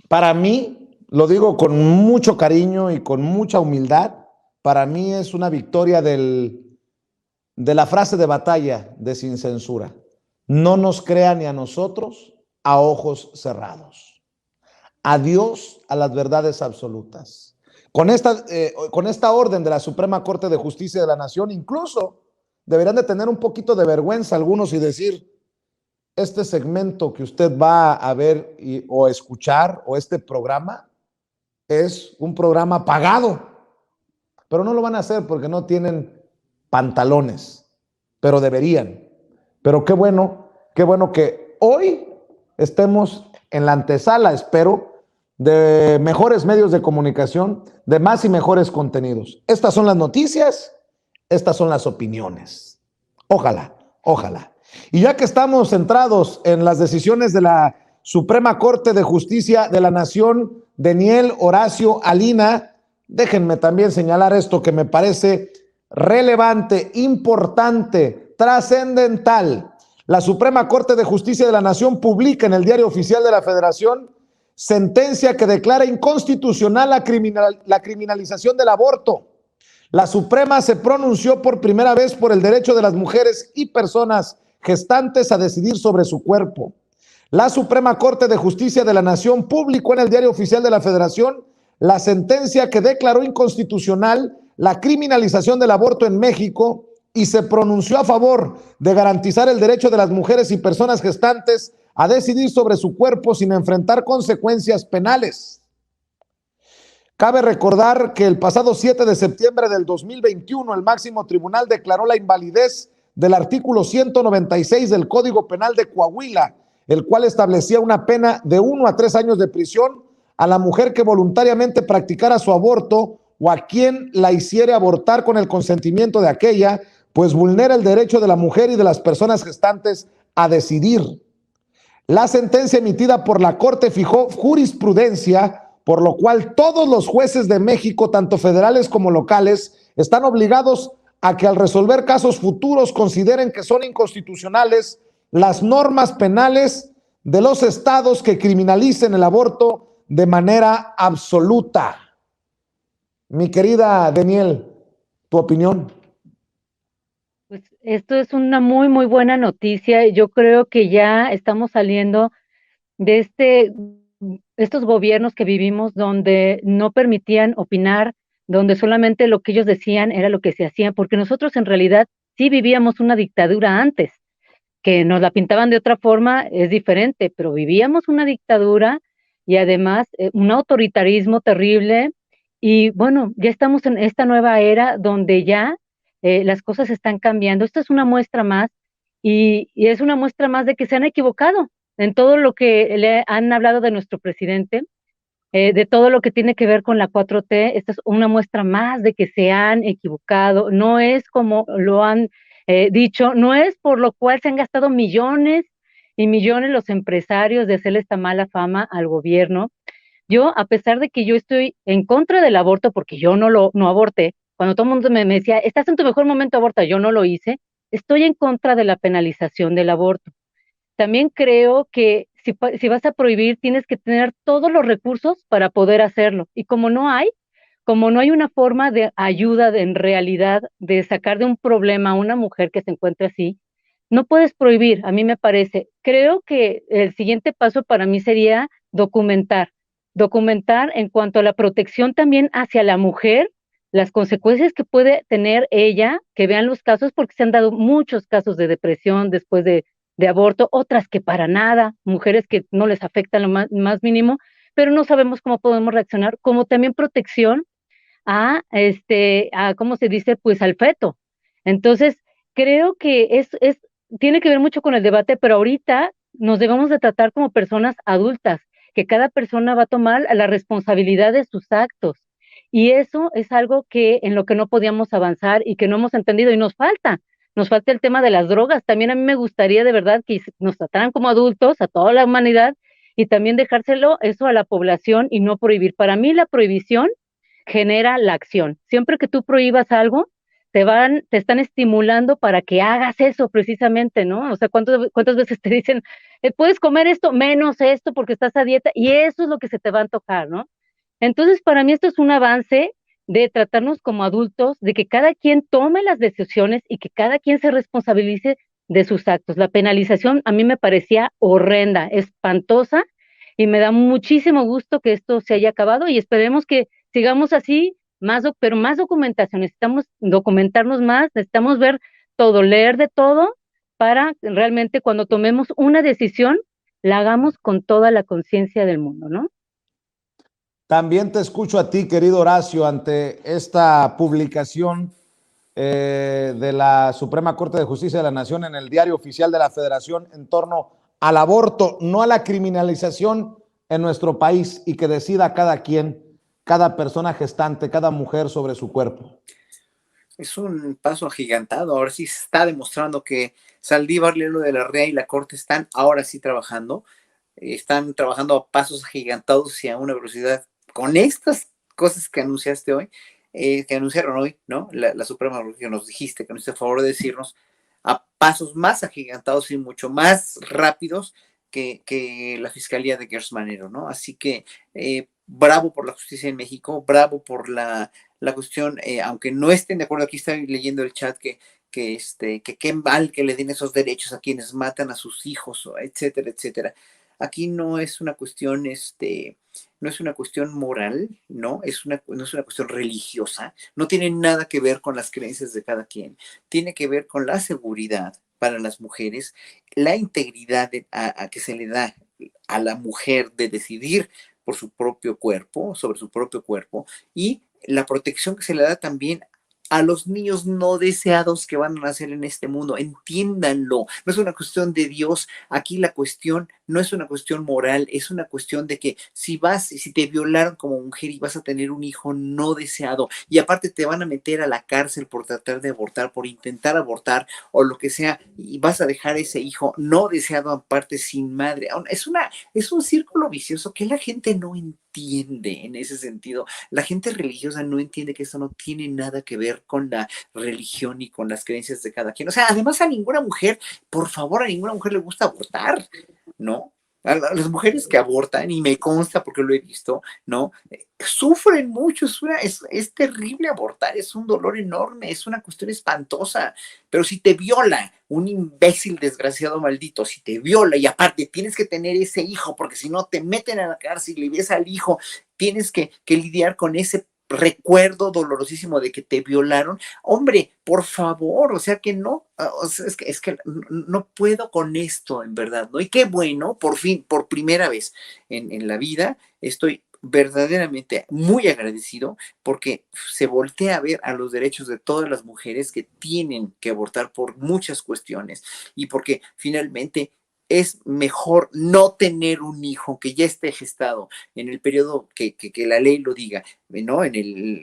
Para mí, lo digo con mucho cariño y con mucha humildad, para mí es una victoria de la frase de batalla de Sin Censura. No nos crea ni a nosotros a ojos cerrados. Adiós a las verdades absolutas. Con esta orden de la Suprema Corte de Justicia de la Nación, incluso deberían de tener un poquito de vergüenza algunos y decir, este segmento que usted va a ver o escuchar, o este programa, es un programa pagado, pero no lo van a hacer porque no tienen pantalones, pero deberían. Pero qué bueno que hoy estemos en la antesala, espero, de mejores medios de comunicación, de más y mejores contenidos. Estas son las noticias, estas son las opiniones. Ojalá, ojalá. Y ya que estamos centrados en las decisiones de la Suprema Corte de Justicia de la Nación, Deniel Horacio Alina, déjenme también señalar esto que me parece relevante, importante, trascendental. La Suprema Corte de Justicia de la Nación publica en el Diario Oficial de la Federación sentencia que declara inconstitucional la criminalización del aborto. La Suprema se pronunció por primera vez por el derecho de las mujeres y personas gestantes a decidir sobre su cuerpo. La Suprema Corte de Justicia de la Nación publicó en el Diario Oficial de la Federación la sentencia que declaró inconstitucional la criminalización del aborto en México y se pronunció a favor de garantizar el derecho de las mujeres y personas gestantes a decidir sobre su cuerpo sin enfrentar consecuencias penales. Cabe recordar que el pasado 7 de septiembre del 2021 el máximo tribunal declaró la invalidez del artículo 196 del Código Penal de Coahuila, el cual establecía una pena de 1 a 3 años de prisión a la mujer que voluntariamente practicara su aborto o a quien la hiciere abortar con el consentimiento de aquella, pues vulnera el derecho de la mujer y de las personas gestantes a decidir. La sentencia emitida por la Corte fijó jurisprudencia, por lo cual todos los jueces de México, tanto federales como locales, están obligados a que al resolver casos futuros consideren que son inconstitucionales las normas penales de los estados que criminalicen el aborto de manera absoluta. Mi querida Daniel, ¿tu opinión? Pues esto es una muy, muy buena noticia. Yo creo que ya estamos saliendo de estos gobiernos que vivimos donde no permitían opinar, donde solamente lo que ellos decían era lo que se hacía, porque nosotros en realidad sí vivíamos una dictadura antes, que nos la pintaban de otra forma, es diferente, pero vivíamos una dictadura y además un autoritarismo terrible. Y bueno, ya estamos en esta nueva era donde ya las cosas están cambiando. Esto es una muestra más y es una muestra más de que se han equivocado en todo lo que le han hablado de nuestro presidente, de todo lo que tiene que ver con la 4T. Esta es una muestra más de que se han equivocado. No es como lo han dicho, no es por lo cual se han gastado millones y millones los empresarios de hacerle esta mala fama al gobierno. Yo, a pesar de que yo estoy en contra del aborto, porque yo no aborté, cuando todo el mundo me decía, estás en tu mejor momento, aborta, yo no lo hice, estoy en contra de la penalización del aborto. También creo que si vas a prohibir, tienes que tener todos los recursos para poder hacerlo. Y como no hay una forma de ayuda en realidad de sacar de un problema a una mujer que se encuentre así, no puedes prohibir, a mí me parece. Creo que el siguiente paso para mí sería documentar en cuanto a la protección también hacia la mujer, las consecuencias que puede tener ella, que vean los casos, porque se han dado muchos casos de depresión después de aborto, otras que para nada, mujeres que no les afecta lo más mínimo, pero no sabemos cómo podemos reaccionar, como también protección ¿cómo se dice? Pues al feto. Entonces, creo que tiene que ver mucho con el debate, pero ahorita nos debemos de tratar como personas adultas, que cada persona va a tomar la responsabilidad de sus actos. Y eso es algo en lo que no podíamos avanzar y que no hemos entendido y nos falta el tema de las drogas. También a mí me gustaría de verdad que nos trataran como adultos, a toda la humanidad, y también dejárselo eso a la población y no prohibir. Para mí la prohibición genera la acción. Siempre que tú prohíbas algo, te están estimulando para que hagas eso precisamente, ¿no? O sea, ¿cuántas veces te dicen, puedes comer esto, menos esto porque estás a dieta? Y eso es lo que se te va a antojar, ¿no? Entonces, para mí esto es un avance de tratarnos como adultos, de que cada quien tome las decisiones y que cada quien se responsabilice de sus actos. La penalización a mí me parecía horrenda, espantosa, y me da muchísimo gusto que esto se haya acabado y esperemos que sigamos así, pero más documentación, necesitamos documentarnos más, necesitamos ver todo, leer de todo, para realmente cuando tomemos una decisión, la hagamos con toda la conciencia del mundo, ¿no? También te escucho a ti, querido Horacio, ante esta publicación de la Suprema Corte de Justicia de la Nación en el Diario Oficial de la Federación en torno al aborto, no a la criminalización en nuestro país, y que decida cada quien, cada persona gestante, cada mujer sobre su cuerpo. Es un paso agigantado. Ahora sí se está demostrando que Saldívar, Lelo de la Rea y la Corte están ahora sí trabajando. Están trabajando a pasos agigantados y a una velocidad con estas cosas que anunciaste hoy, que anunciaron hoy, ¿no? La Suprema, que nos dijiste, que nos hizo favor de decirnos, a pasos más agigantados y mucho más rápidos que la Fiscalía de Gertz Manero, ¿no? Así que bravo por la justicia en México, bravo por la cuestión, aunque no estén de acuerdo, aquí estoy leyendo el chat que qué mal que le den esos derechos a quienes matan a sus hijos, etcétera, etcétera. Aquí no es una cuestión, no es una cuestión moral, no es una cuestión religiosa, no tiene nada que ver con las creencias de cada quien, tiene que ver con la seguridad para las mujeres, la integridad a que se le da a la mujer de decidir por su propio cuerpo, sobre su propio cuerpo, y la protección que se le da también a los niños no deseados que van a nacer en este mundo. Entiéndanlo. No es una cuestión de Dios. Aquí la cuestión no es una cuestión moral, es una cuestión de que si te violaron como mujer y vas a tener un hijo no deseado, y aparte te van a meter a la cárcel por tratar de abortar, por intentar abortar o lo que sea, y vas a dejar ese hijo no deseado aparte sin madre. Es un círculo vicioso que la gente no entiende en ese sentido. La gente religiosa no entiende que eso no tiene nada que ver con la religión y con las creencias de cada quien. O sea, además a ninguna mujer, por favor, a ninguna mujer le gusta abortar, ¿no? A las mujeres que abortan, y me consta porque lo he visto, ¿no? Sufren mucho, es terrible abortar, es un dolor enorme, es una cuestión espantosa, pero si te viola un imbécil desgraciado maldito, si te viola y aparte tienes que tener ese hijo, porque si no te meten a la cárcel y ves al hijo, tienes que lidiar con ese recuerdo dolorosísimo de que te violaron, hombre, por favor, o sea que no, o sea, es que no puedo con esto, en verdad, ¿no? Y qué bueno, por fin, por primera vez en la vida, estoy verdaderamente muy agradecido porque se voltea a ver a los derechos de todas las mujeres que tienen que abortar por muchas cuestiones y porque finalmente es mejor no tener un hijo que ya esté gestado en el periodo que la ley lo diga, ¿no?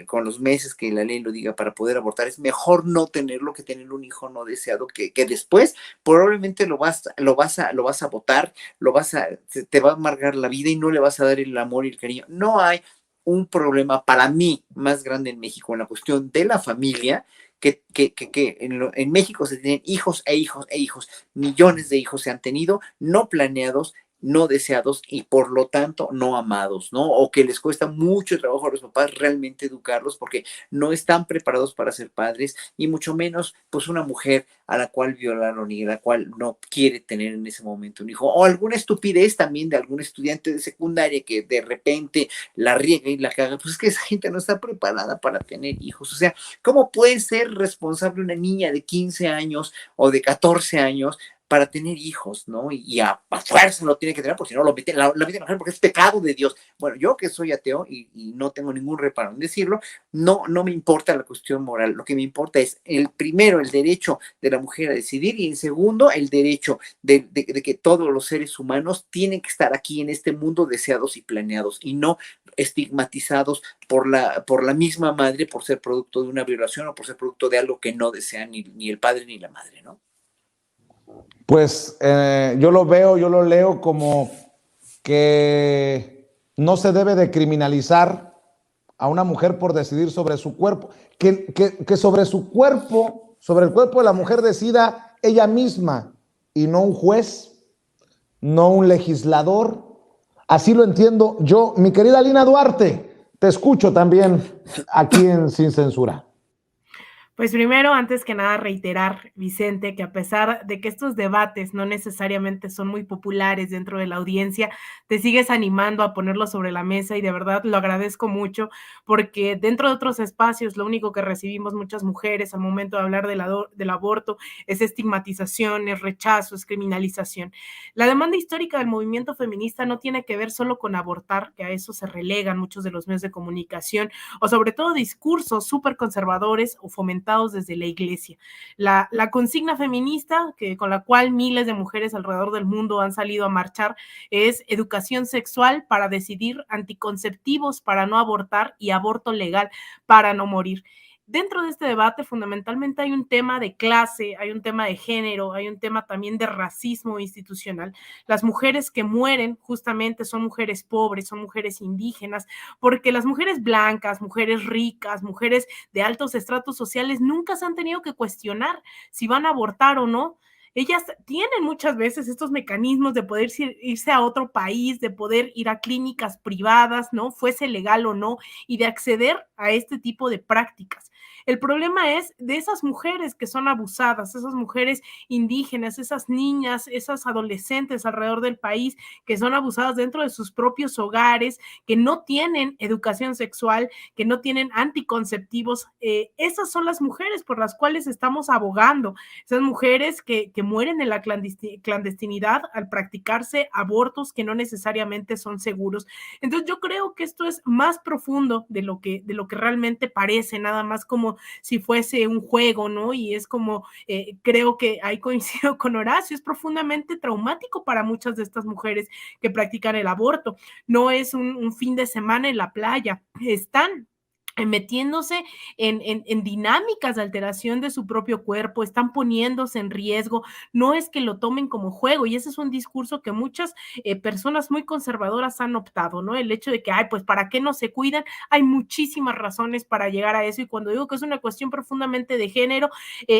Con los meses que la ley lo diga para poder abortar, es mejor no tenerlo que tener un hijo no deseado que después probablemente lo vas a botar, te va a amargar la vida y no le vas a dar el amor y el cariño. No hay un problema para mí más grande en México en la cuestión de la familia que en México se tienen hijos e hijos e hijos, millones de hijos se han tenido, no planeados, no deseados y por lo tanto no amados, ¿no? O que les cuesta mucho trabajo a los papás realmente educarlos porque no están preparados para ser padres y mucho menos pues una mujer a la cual violaron y a la cual no quiere tener en ese momento un hijo. O alguna estupidez también de algún estudiante de secundaria que de repente la riega y la caga, pues es que esa gente no está preparada para tener hijos. O sea, ¿cómo puede ser responsable una niña de 15 años o de 14 años para tener hijos, ¿no? Y a fuerza lo tiene que tener, porque si no lo meten, la meten a mujer porque es pecado de Dios. Bueno, yo que soy ateo y no tengo ningún reparo en decirlo, no me importa la cuestión moral. Lo que me importa es, primero, el derecho de la mujer a decidir y en segundo, el derecho de que todos los seres humanos tienen que estar aquí en este mundo deseados y planeados y no estigmatizados por la misma madre por ser producto de una violación o por ser producto de algo que no desean ni el padre ni la madre, ¿no? Pues yo lo leo como que no se debe de criminalizar a una mujer por decidir sobre su cuerpo, que sobre su cuerpo, sobre el cuerpo de la mujer decida ella misma y no un juez, no un legislador. Así lo entiendo yo. Mi querida Lina Duarte, te escucho también aquí en Sin Censura. Pues primero, antes que nada, reiterar, Vicente, que a pesar de que estos debates no necesariamente son muy populares dentro de la audiencia, te sigues animando a ponerlos sobre la mesa y de verdad lo agradezco mucho porque dentro de otros espacios lo único que recibimos muchas mujeres al momento de hablar del aborto es estigmatización, es rechazo, es criminalización. La demanda histórica del movimiento feminista no tiene que ver solo con abortar, que a eso se relegan muchos de los medios de comunicación o sobre todo discursos súper conservadores o fomentados desde la iglesia. La consigna feminista con la cual miles de mujeres alrededor del mundo han salido a marchar es educación sexual para decidir, anticonceptivos para no abortar y aborto legal para no morir. Dentro de este debate fundamentalmente hay un tema de clase, hay un tema de género, hay un tema también de racismo institucional. Las mujeres que mueren justamente son mujeres pobres, son mujeres indígenas, porque las mujeres blancas, mujeres ricas, mujeres de altos estratos sociales nunca se han tenido que cuestionar si van a abortar o no. Ellas tienen muchas veces estos mecanismos de poder irse a otro país, de poder ir a clínicas privadas, ¿no? Fuese legal o no, y de acceder a este tipo de prácticas. El problema es de esas mujeres que son abusadas, esas mujeres indígenas, esas niñas, esas adolescentes alrededor del país que son abusadas dentro de sus propios hogares, que no tienen educación sexual, que no tienen anticonceptivos. Esas son las mujeres por las cuales estamos abogando, esas mujeres que mueren en la clandestinidad al practicarse abortos que no necesariamente son seguros. Entonces yo creo que esto es más profundo de lo que realmente parece, nada más como si fuese un juego, ¿no? Y es como, creo que ahí coincido con Horacio, es profundamente traumático para muchas de estas mujeres que practican el aborto. No es un fin de semana en la playa, están metiéndose en dinámicas de alteración de su propio cuerpo, están poniéndose en riesgo, no es que lo tomen como juego, y ese es un discurso que muchas personas muy conservadoras han optado, ¿no? El hecho de que, ay, pues, ¿para qué no se cuidan? Hay muchísimas razones para llegar a eso, y cuando digo que es una cuestión profundamente de género,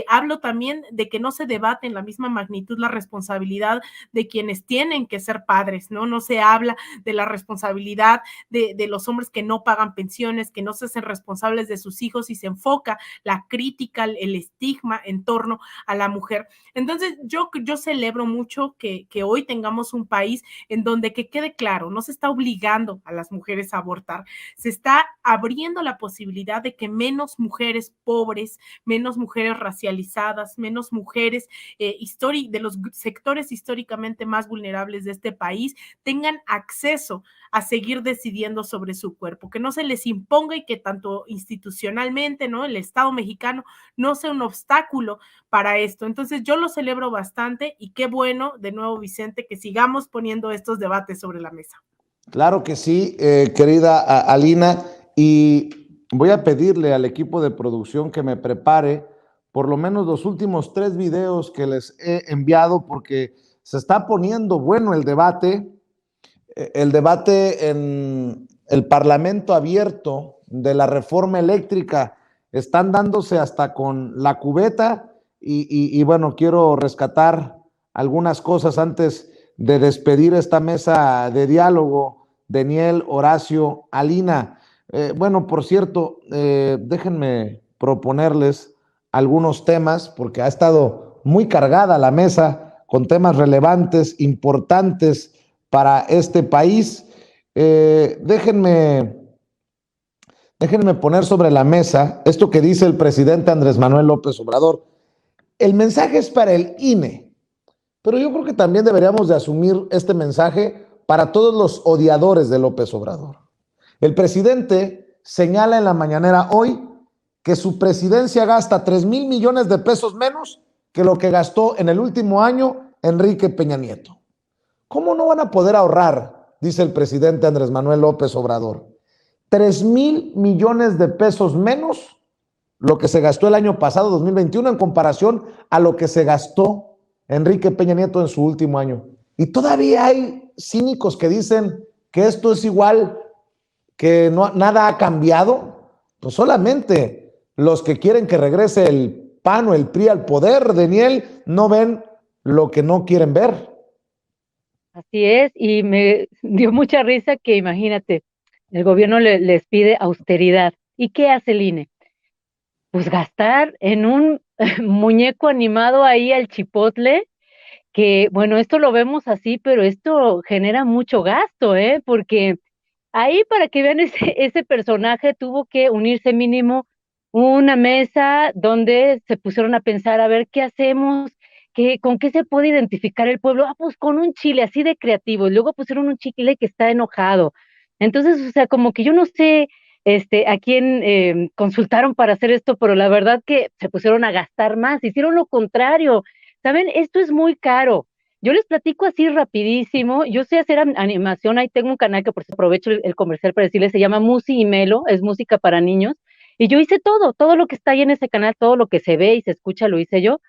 hablo también de que no se debate en la misma magnitud la responsabilidad de quienes tienen que ser padres, ¿no? No se habla de la responsabilidad de los hombres que no pagan pensiones, que no se hacen responsables de sus hijos, y se enfoca la crítica, el estigma en torno a la mujer. Entonces, yo celebro mucho que hoy tengamos un país en donde, que quede claro, no se está obligando a las mujeres a abortar, se está abriendo la posibilidad de que menos mujeres pobres, menos mujeres racializadas, menos mujeres de los sectores históricamente más vulnerables de este país tengan acceso a seguir decidiendo sobre su cuerpo, que no se les imponga, y que tanto institucionalmente, ¿no?, el Estado mexicano no sea un obstáculo para esto. Entonces, yo lo celebro bastante, y qué bueno, de nuevo, Vicente, que sigamos poniendo estos debates sobre la mesa. Claro que sí, querida Alina, y voy a pedirle al equipo de producción que me prepare por lo menos los últimos 3 videos que les he enviado, porque se está poniendo bueno el debate en el Parlamento abierto de la reforma eléctrica. Están dándose hasta con la cubeta, y bueno, quiero rescatar algunas cosas antes de despedir esta mesa de diálogo. Daniel, Horacio, Alina. Bueno, por cierto, déjenme proponerles algunos temas, porque ha estado muy cargada la mesa con temas relevantes, importantes para este país. Déjenme poner sobre la mesa esto que dice el presidente Andrés Manuel López Obrador. El mensaje es para el INE, pero yo creo que también deberíamos de asumir este mensaje para todos los odiadores de López Obrador. El presidente señala en la mañanera hoy que su presidencia gasta 3,000 millones de pesos menos que lo que gastó en el último año Enrique Peña Nieto. ¿Cómo no van a poder ahorrar?, dice el presidente Andrés Manuel López Obrador. 3,000 millones de pesos menos lo que se gastó el año pasado, 2021, en comparación a lo que se gastó Enrique Peña Nieto en su último año. Y todavía hay cínicos que dicen que esto es igual, que no, nada ha cambiado. Pues solamente los que quieren que regrese el PAN o el PRI al poder, Daniel, no ven lo que no quieren ver. Así es, y me dio mucha risa que, imagínate, el gobierno les pide austeridad. ¿Y qué hace el INE? Pues gastar en un muñeco animado ahí al chipotle, que bueno, esto lo vemos así, pero esto genera mucho gasto, porque ahí, para que vean, ese personaje tuvo que unirse mínimo una mesa donde se pusieron a pensar, a ver, ¿qué hacemos? ¿Con qué se puede identificar el pueblo? Ah, pues con un chile así de creativo, y luego pusieron un chile que está enojado. Entonces, o sea, como que yo no sé a quién consultaron para hacer esto, pero la verdad que se pusieron a gastar más, hicieron lo contrario. ¿Saben? Esto es muy caro. Yo les platico así rapidísimo. Yo sé hacer animación, ahí tengo un canal que por eso aprovecho el comercial para decirles, se llama Musi y Melo, es música para niños, y yo hice todo lo que está ahí en ese canal, todo lo que se ve y se escucha lo hice yo,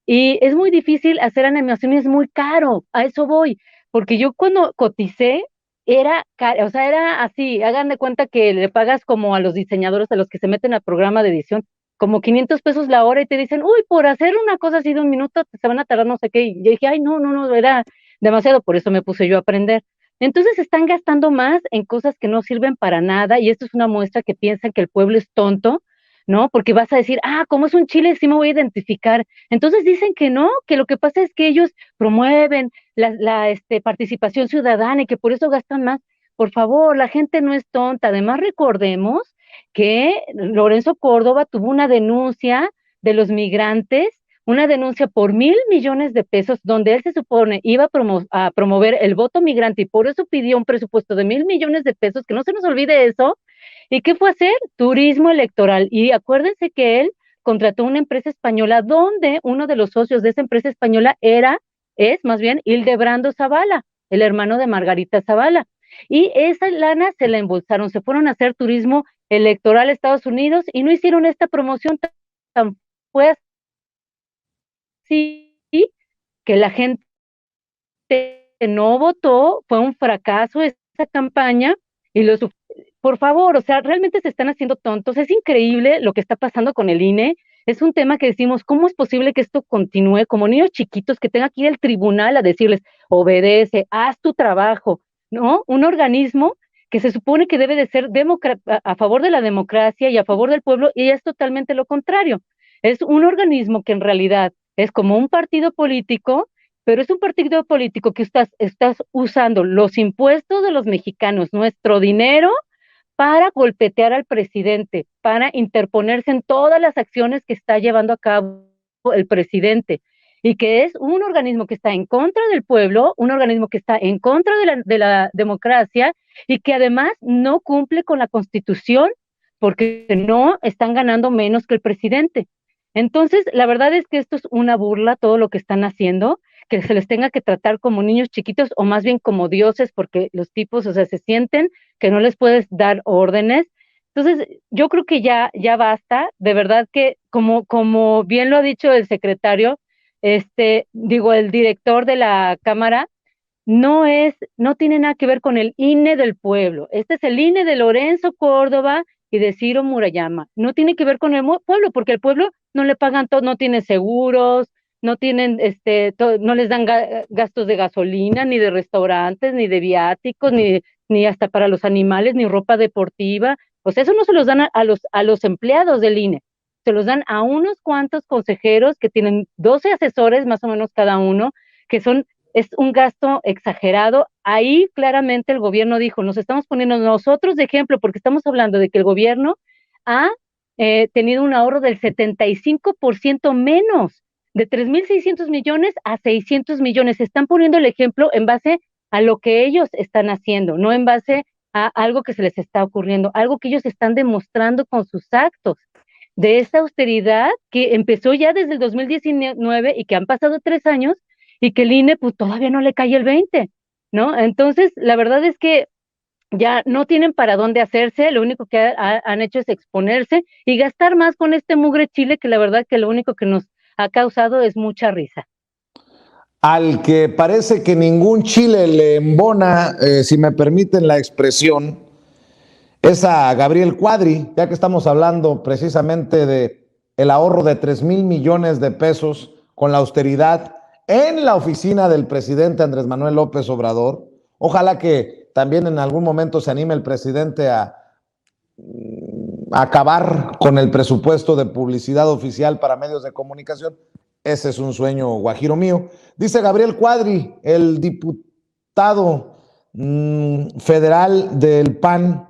y es muy difícil hacer animación y es muy caro, a eso voy, porque yo cuando coticé era caro, o sea, era así, hagan de cuenta que le pagas como a los diseñadores, a los que se meten al programa de edición, como 500 pesos la hora, y te dicen, uy, por hacer una cosa así de un minuto, se van a tardar no sé qué, y yo dije, ay, no, era demasiado, por eso me puse yo a aprender. Entonces están gastando más en cosas que no sirven para nada, y esto es una muestra que piensan que el pueblo es tonto, ¿no? Porque vas a decir, como es un chile, sí me voy a identificar. Entonces dicen que no, que lo que pasa es que ellos promueven la participación ciudadana y que por eso gastan más. Por favor, la gente no es tonta. Además, recordemos que Lorenzo Córdoba tuvo una denuncia de los migrantes, una denuncia por 1,000 millones de pesos, donde él se supone iba a promover el voto migrante, y por eso pidió un presupuesto de 1,000 millones de pesos, que no se nos olvide eso, ¿Y qué fue a hacer? Turismo electoral. Y acuérdense que él contrató una empresa española donde uno de los socios de esa empresa española es más bien Hildebrando Zavala, el hermano de Margarita Zavala. Y esa lana se la embolsaron, se fueron a hacer turismo electoral a Estados Unidos y no hicieron esta promoción tan fue así que la gente no votó, fue un fracaso esa campaña y por favor, o sea, realmente se están haciendo tontos. Es increíble lo que está pasando con el INE. Es un tema que decimos, ¿cómo es posible que esto continúe como niños chiquitos que tenga que ir al tribunal a decirles, obedece, haz tu trabajo, ¿no? Un organismo que se supone que debe de ser a favor de la democracia y a favor del pueblo, y es totalmente lo contrario. Es un organismo que en realidad es como un partido político, pero es un partido político que estás usando los impuestos de los mexicanos, nuestro dinero, para golpetear al presidente, para interponerse en todas las acciones que está llevando a cabo el presidente, y que es un organismo que está en contra del pueblo, un organismo que está en contra de la democracia y que además no cumple con la Constitución porque no están ganando menos que el presidente. Entonces, la verdad es que esto es una burla, todo lo que están haciendo, que se les tenga que tratar como niños chiquitos o más bien como dioses, porque los tipos, o sea, se sienten que no les puedes dar órdenes. Entonces, yo creo que ya basta, de verdad que, como bien lo ha dicho el secretario, el director de la Cámara, no tiene nada que ver con el INE del pueblo. Este es el INE de Lorenzo Córdoba y de Ciro Murayama. No tiene que ver con el pueblo, porque el pueblo no le pagan todo, no tiene seguros, no tienen, no les dan gastos de gasolina, ni de restaurantes, ni de viáticos, ni hasta para los animales, ni ropa deportiva. O sea, eso no se los dan a los empleados del INE, se los dan a unos cuantos consejeros que tienen 12 asesores más o menos cada uno, que es un gasto exagerado. Ahí claramente el gobierno dijo, nos estamos poniendo nosotros de ejemplo, porque estamos hablando de que el gobierno ha tenido un ahorro del 75% menos, de 3.600 millones a 600 millones. Se están poniendo el ejemplo en base a lo que ellos están haciendo, no en base a algo que se les está ocurriendo, algo que ellos están demostrando con sus actos. De esta austeridad que empezó ya desde el 2019 y que han pasado 3 años, y que el INE pues todavía no le cae el 20, ¿no? Entonces, la verdad es que ya no tienen para dónde hacerse, lo único que han hecho es exponerse y gastar más con este mugre chile que la verdad que lo único que nos ha causado es mucha risa. Al que parece que ningún chile le embona, si me permiten la expresión, es a Gabriel Cuadri, ya que estamos hablando precisamente de el ahorro de 3,000 millones de pesos con la austeridad en la oficina del presidente Andrés Manuel López Obrador. Ojalá que también en algún momento se anime el presidente a acabar con el presupuesto de publicidad oficial para medios de comunicación. Ese es un sueño guajiro mío. Dice Gabriel Cuadri, el diputado federal del PAN,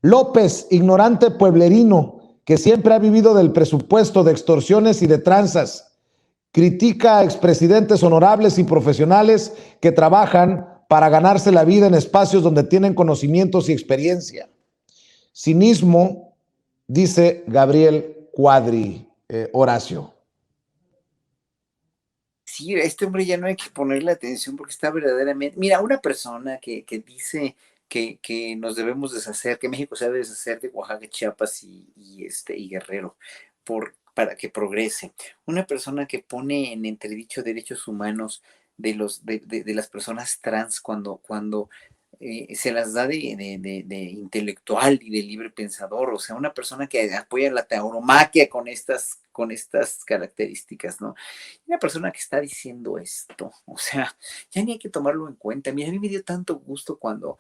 López, ignorante pueblerino, que siempre ha vivido del presupuesto, de extorsiones y de tranzas. Critica a expresidentes honorables y profesionales que trabajan para ganarse la vida en espacios donde tienen conocimientos y experiencia. Cinismo, dice Gabriel Cuadri, Horacio. Sí, a este hombre ya no hay que ponerle atención porque está verdaderamente... Mira, una persona que dice que nos debemos deshacer, que México se debe deshacer de Oaxaca, Chiapas y Guerrero para que progrese. Una persona que pone en entredicho derechos humanos de las personas trans cuando se las da de intelectual y de libre pensador, o sea, una persona que apoya la tauromaquia con estas características, ¿no? Una persona que está diciendo esto, o sea, ya ni hay que tomarlo en cuenta. Mira, a mí me dio tanto gusto cuando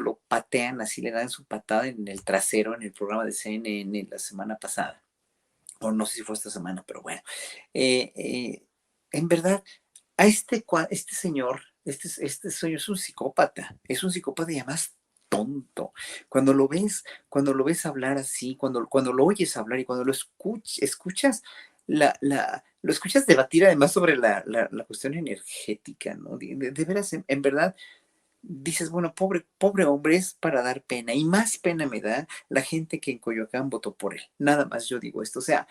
lo patean, así le dan su patada en el trasero en el programa de CNN la semana pasada, o no sé si fue esta semana, pero bueno, en verdad, a este señor es un psicópata y además tonto. Cuando lo ves hablar así, cuando lo oyes hablar y cuando lo escuchas, lo escuchas debatir además sobre la cuestión energética, ¿no? De veras, en verdad, dices, bueno, pobre hombre, es para dar pena, y más pena me da la gente que en Coyoacán votó por él. Nada más yo digo esto, o sea,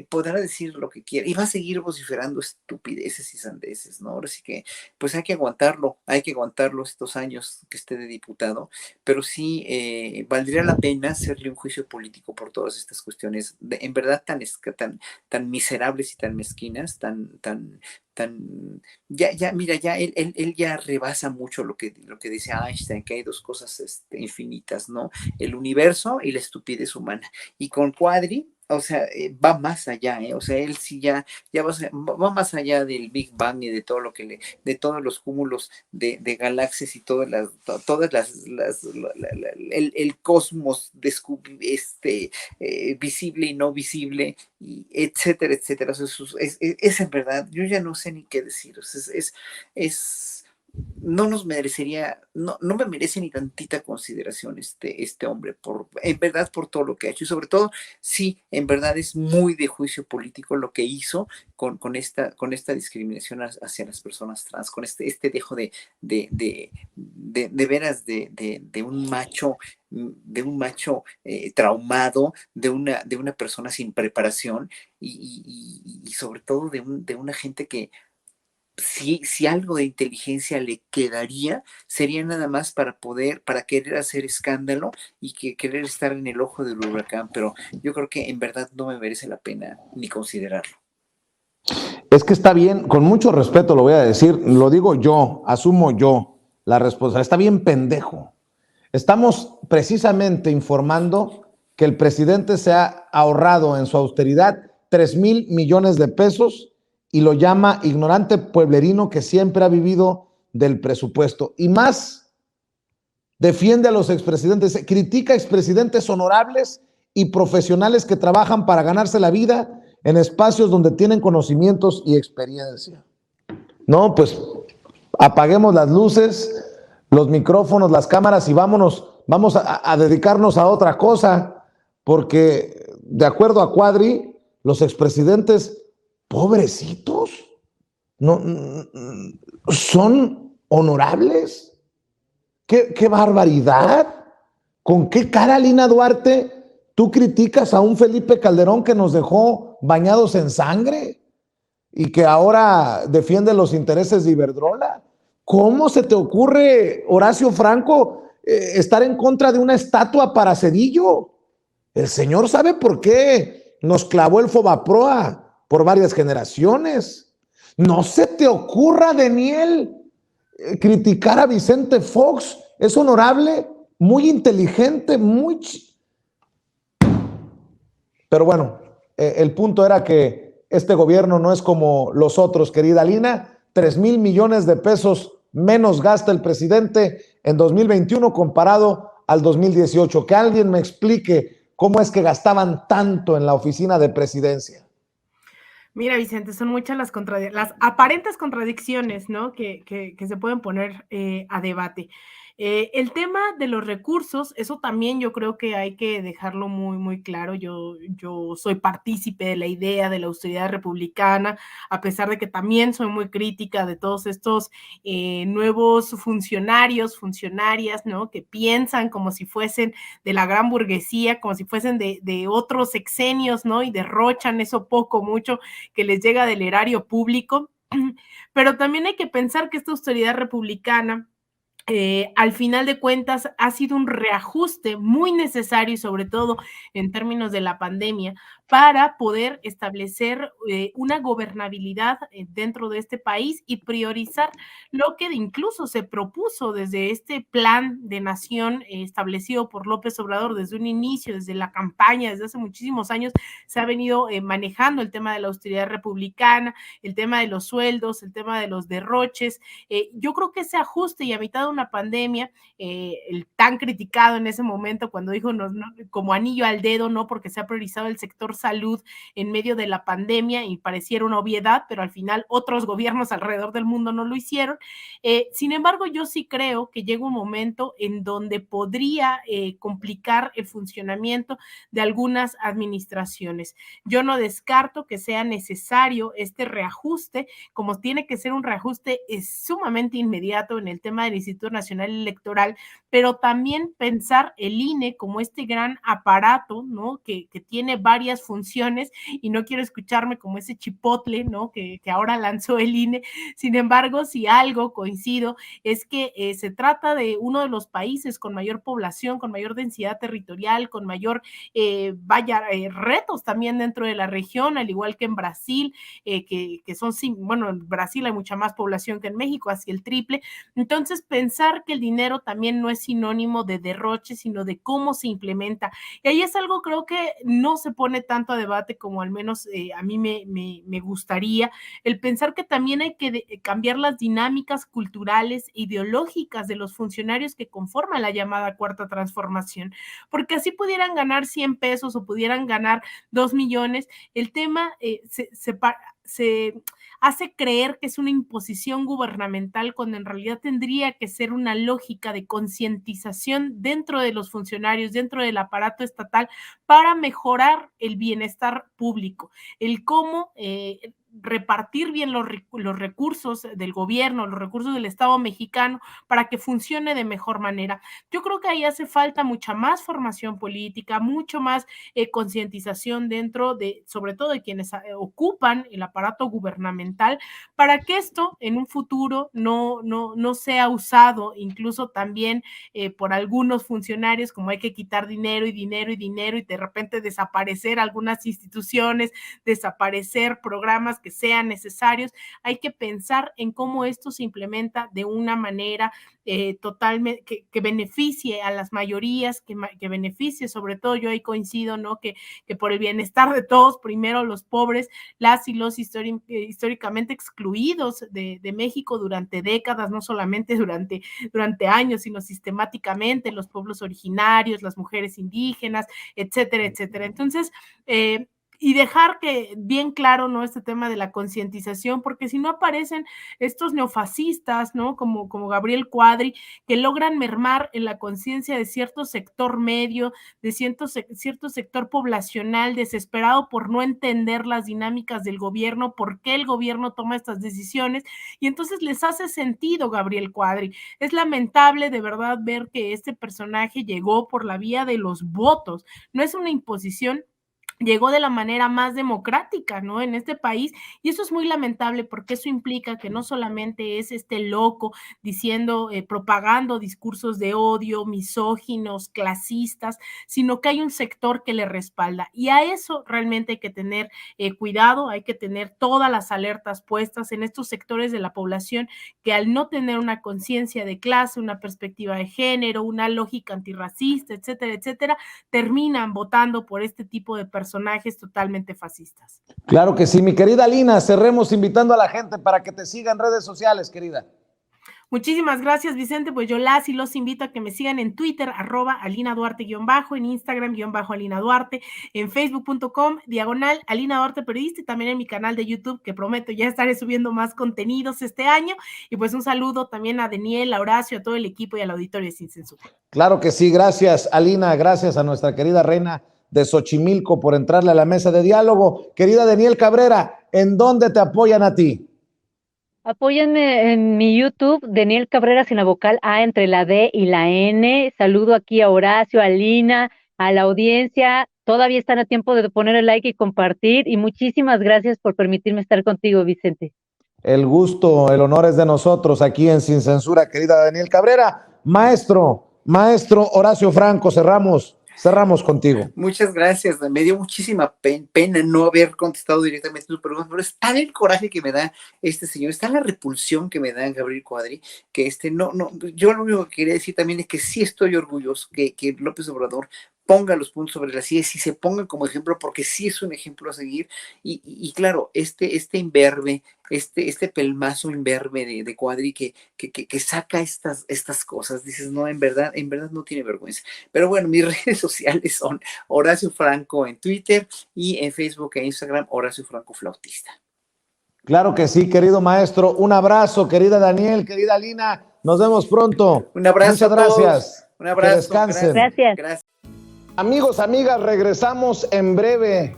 podrá decir lo que quiera y va a seguir vociferando estupideces y sandeces, ¿no? Ahora sí que, pues hay que aguantarlo estos años que esté de diputado, pero sí valdría la pena hacerle un juicio político por todas estas cuestiones, en verdad tan miserables y tan mezquinas, tan mira, ya él ya rebasa mucho lo que dice Einstein, que hay dos cosas infinitas, ¿no? El universo y la estupidez humana. Y con Cuadri, o sea, va más allá, ¿eh? O sea, él sí va más allá del Big Bang y de todo lo que de todos los cúmulos de galaxias y todas el cosmos visible y no visible, y etcétera, etcétera. O sea, es en verdad, yo ya no sé ni qué decir. O sea, no nos merecería, no me merece ni tantita consideración este hombre, en verdad, por todo lo que ha hecho. Y sobre todo, sí, en verdad es muy de juicio político lo que hizo con esta discriminación hacia las personas trans, con este dejo de veras de un macho traumado, de una persona sin preparación y sobre todo de una gente que si algo de inteligencia le quedaría, sería nada más para querer hacer escándalo y querer estar en el ojo del huracán, pero yo creo que en verdad no me merece la pena ni considerarlo. Es que está bien, con mucho respeto lo voy a decir, lo digo yo, asumo yo la responsabilidad, está bien pendejo. Estamos precisamente informando que el presidente se ha ahorrado en su austeridad 3,000 millones de pesos y lo llama ignorante pueblerino que siempre ha vivido del presupuesto. Y más, defiende a los expresidentes, critica a expresidentes honorables y profesionales que trabajan para ganarse la vida en espacios donde tienen conocimientos y experiencia. No, pues apaguemos las luces, los micrófonos, las cámaras y vamos a dedicarnos a otra cosa, porque de acuerdo a Cuadri, los expresidentes, pobrecitos, no, son honorables. ¡Qué barbaridad! ¿Con qué cara, Lina Duarte, tú criticas a un Felipe Calderón que nos dejó bañados en sangre y que ahora defiende los intereses de Iberdrola? ¿Cómo se te ocurre, Horacio Franco, estar en contra de una estatua para Cedillo? El señor sabe por qué nos clavó el Fobaproa por varias generaciones. No se te ocurra, Daniel, criticar a Vicente Fox. Es honorable, muy inteligente, Pero bueno, el punto era que este gobierno no es como los otros, querida Lina. 3,000 millones de pesos menos gasta el presidente en 2021 comparado al 2018. Que alguien me explique cómo es que gastaban tanto en la oficina de presidencia. Mira, Vicente, son muchas las aparentes contradicciones, ¿no? Que se pueden poner a debate. El tema de los recursos, eso también yo creo que hay que dejarlo muy, muy claro. Yo soy partícipe de la idea de la austeridad republicana, a pesar de que también soy muy crítica de todos estos nuevos funcionarias, ¿no? Que piensan como si fuesen de la gran burguesía, como si fuesen de otros sexenios, ¿no? Y derrochan eso poco, mucho que les llega del erario público. Pero también hay que pensar que esta austeridad republicana al final de cuentas ha sido un reajuste muy necesario y sobre todo en términos de la pandemia para poder establecer una gobernabilidad dentro de este país y priorizar lo que incluso se propuso desde este plan de nación establecido por López Obrador desde un inicio, desde la campaña, desde hace muchísimos años se ha venido manejando el tema de la austeridad republicana, el tema de los sueldos, el tema de los derroches. Yo creo que ese ajuste y a mitad de una pandemia, el tan criticado en ese momento cuando dijo como anillo al dedo, ¿no? Porque se ha priorizado el sector salud en medio de la pandemia y pareciera una obviedad, pero al final otros gobiernos alrededor del mundo no lo hicieron. Sin embargo, yo sí creo que llega un momento en donde podría complicar el funcionamiento de algunas administraciones. Yo no descarto que sea necesario este reajuste, como tiene que ser un reajuste sumamente inmediato en el tema del Instituto Nacional Electoral, pero también pensar el INE como este gran aparato, ¿no? Que tiene varias funciones, y no quiero escucharme como ese chipotle, ¿no? Que ahora lanzó el INE. Sin embargo, si algo coincido es que se trata de uno de los países con mayor población, con mayor densidad territorial, con mayor, retos también dentro de la región, al igual que en Brasil, que son, bueno, en Brasil hay mucha más población que en México, así el triple. Entonces, pensar que el dinero también no es sinónimo de derroche, sino de cómo se implementa. Y ahí es algo, creo que no se pone tanto a debate como al menos a mí me gustaría, el pensar que también hay que cambiar las dinámicas culturales, ideológicas de los funcionarios que conforman la llamada cuarta transformación, porque así pudieran ganar 100 pesos o pudieran ganar 2 millones, el tema se hace creer que es una imposición gubernamental cuando en realidad tendría que ser una lógica de concientización dentro de los funcionarios, dentro del aparato estatal, para mejorar el bienestar público, el cómo repartir bien los recursos del gobierno, los recursos del Estado mexicano para que funcione de mejor manera. Yo creo que ahí hace falta mucha más formación política, mucho más concientización dentro de, sobre todo de quienes ocupan el aparato gubernamental, para que esto en un futuro no sea usado incluso también por algunos funcionarios, como hay que quitar dinero y dinero y dinero y de repente desaparecer algunas instituciones, desaparecer programas que sean necesarios. Hay que pensar en cómo esto se implementa de una manera totalmente que beneficie a las mayorías, que beneficie, sobre todo yo ahí coincido, ¿no? Que por el bienestar de todos, primero los pobres, las y los históricamente excluidos de México durante décadas, no solamente durante años, sino sistemáticamente, los pueblos originarios, las mujeres indígenas, etcétera, etcétera. Entonces, y dejar que bien claro, ¿no? Este tema de la concientización, porque si no aparecen estos neofascistas, ¿no? Como Gabriel Cuadri, que logran mermar en la conciencia de cierto sector medio, de cierto sector poblacional desesperado por no entender las dinámicas del gobierno, por qué el gobierno toma estas decisiones, y entonces les hace sentido Gabriel Cuadri. Es lamentable de verdad ver que este personaje llegó por la vía de los votos, no es una imposición, llegó de la manera más democrática, ¿no? En este país, y eso es muy lamentable porque eso implica que no solamente es este loco diciendo, propagando discursos de odio, misóginos, clasistas, sino que hay un sector que le respalda, y a eso realmente hay que tener cuidado, hay que tener todas las alertas puestas en estos sectores de la población que al no tener una conciencia de clase, una perspectiva de género, una lógica antirracista, etcétera, etcétera, terminan votando por este tipo de personajes totalmente fascistas. Claro que sí, mi querida Lina, cerremos invitando a la gente para que te siga en redes sociales, querida. Muchísimas gracias, Vicente. Pues yo las y los invito a que me sigan en Twitter, @AlinaDuarte_, en Instagram, _AlinaDuarte, en Facebook.com/Alina Duarte Periodista, y también en mi canal de YouTube, que prometo ya estaré subiendo más contenidos este año. Y pues un saludo también a Daniel, a Horacio, a todo el equipo y al auditorio de Sin Censura. Claro que sí, gracias, Alina, gracias a nuestra querida reina de Xochimilco por entrarle a la mesa de diálogo. Querida Daniel Cabrera, ¿en dónde te apoyan a ti? Apóyenme en mi YouTube, Daniel Cabrera sin la vocal A entre la D y la N. Saludo aquí a Horacio, a Lina, a la audiencia. Todavía están a tiempo de poner el like y compartir. Y muchísimas gracias por permitirme estar contigo, Vicente. El gusto, el honor es de nosotros aquí en Sin Censura, querida Daniel Cabrera. Maestro Horacio Franco, cerramos contigo. Muchas gracias. Me dio muchísima pena no haber contestado directamente tus preguntas, pero es tal el coraje que me da este señor, está la repulsión que me da Gabriel Cuadri, que yo lo único que quería decir también es que sí estoy orgulloso que López Obrador ponga los puntos sobre las IES y se pongan como ejemplo, porque sí es un ejemplo a seguir. Y claro, este imberbe, este pelmazo imberbe de Cuadri que saca estas cosas, dices, no, en verdad no tiene vergüenza. Pero bueno, mis redes sociales son Horacio Franco en Twitter y en Facebook e Instagram, Horacio Franco Flautista. Claro que sí, querido maestro. Un abrazo, querida Daniel, querida Lina. Nos vemos pronto. Un abrazo. Muchas gracias. Un abrazo. Que descansen. Gracias. Amigos, amigas, regresamos en breve,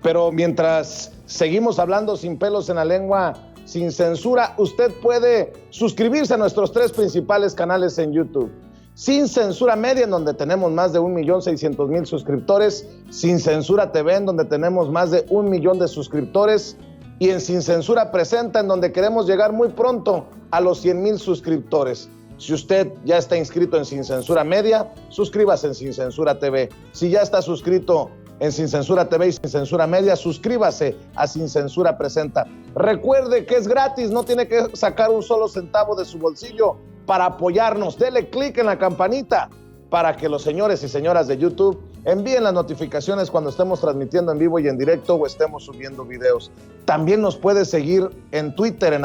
pero mientras seguimos hablando sin pelos en la lengua, sin censura, usted puede suscribirse a nuestros 3 principales canales en YouTube. Sin Censura Media, en donde tenemos más de 1,600,000 suscriptores, Sin Censura TV, en donde tenemos más de 1 millón de suscriptores, y en Sin Censura Presenta, en donde queremos llegar muy pronto a los 100,000 suscriptores. Si usted ya está inscrito en Sin Censura Media, suscríbase en Sin Censura TV. Si ya está suscrito en Sin Censura TV y Sin Censura Media, suscríbase a Sin Censura Presenta. Recuerde que es gratis, no tiene que sacar un solo centavo de su bolsillo para apoyarnos. Dele clic en la campanita para que los señores y señoras de YouTube envíen las notificaciones cuando estemos transmitiendo en vivo y en directo o estemos subiendo videos. También nos puede seguir en Twitter en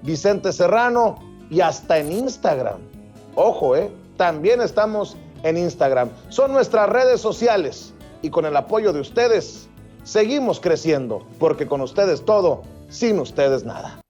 @Vicente Serrano y hasta en Instagram. Ojo, también estamos en Instagram. Son nuestras redes sociales y con el apoyo de ustedes seguimos creciendo, porque con ustedes todo, sin ustedes nada.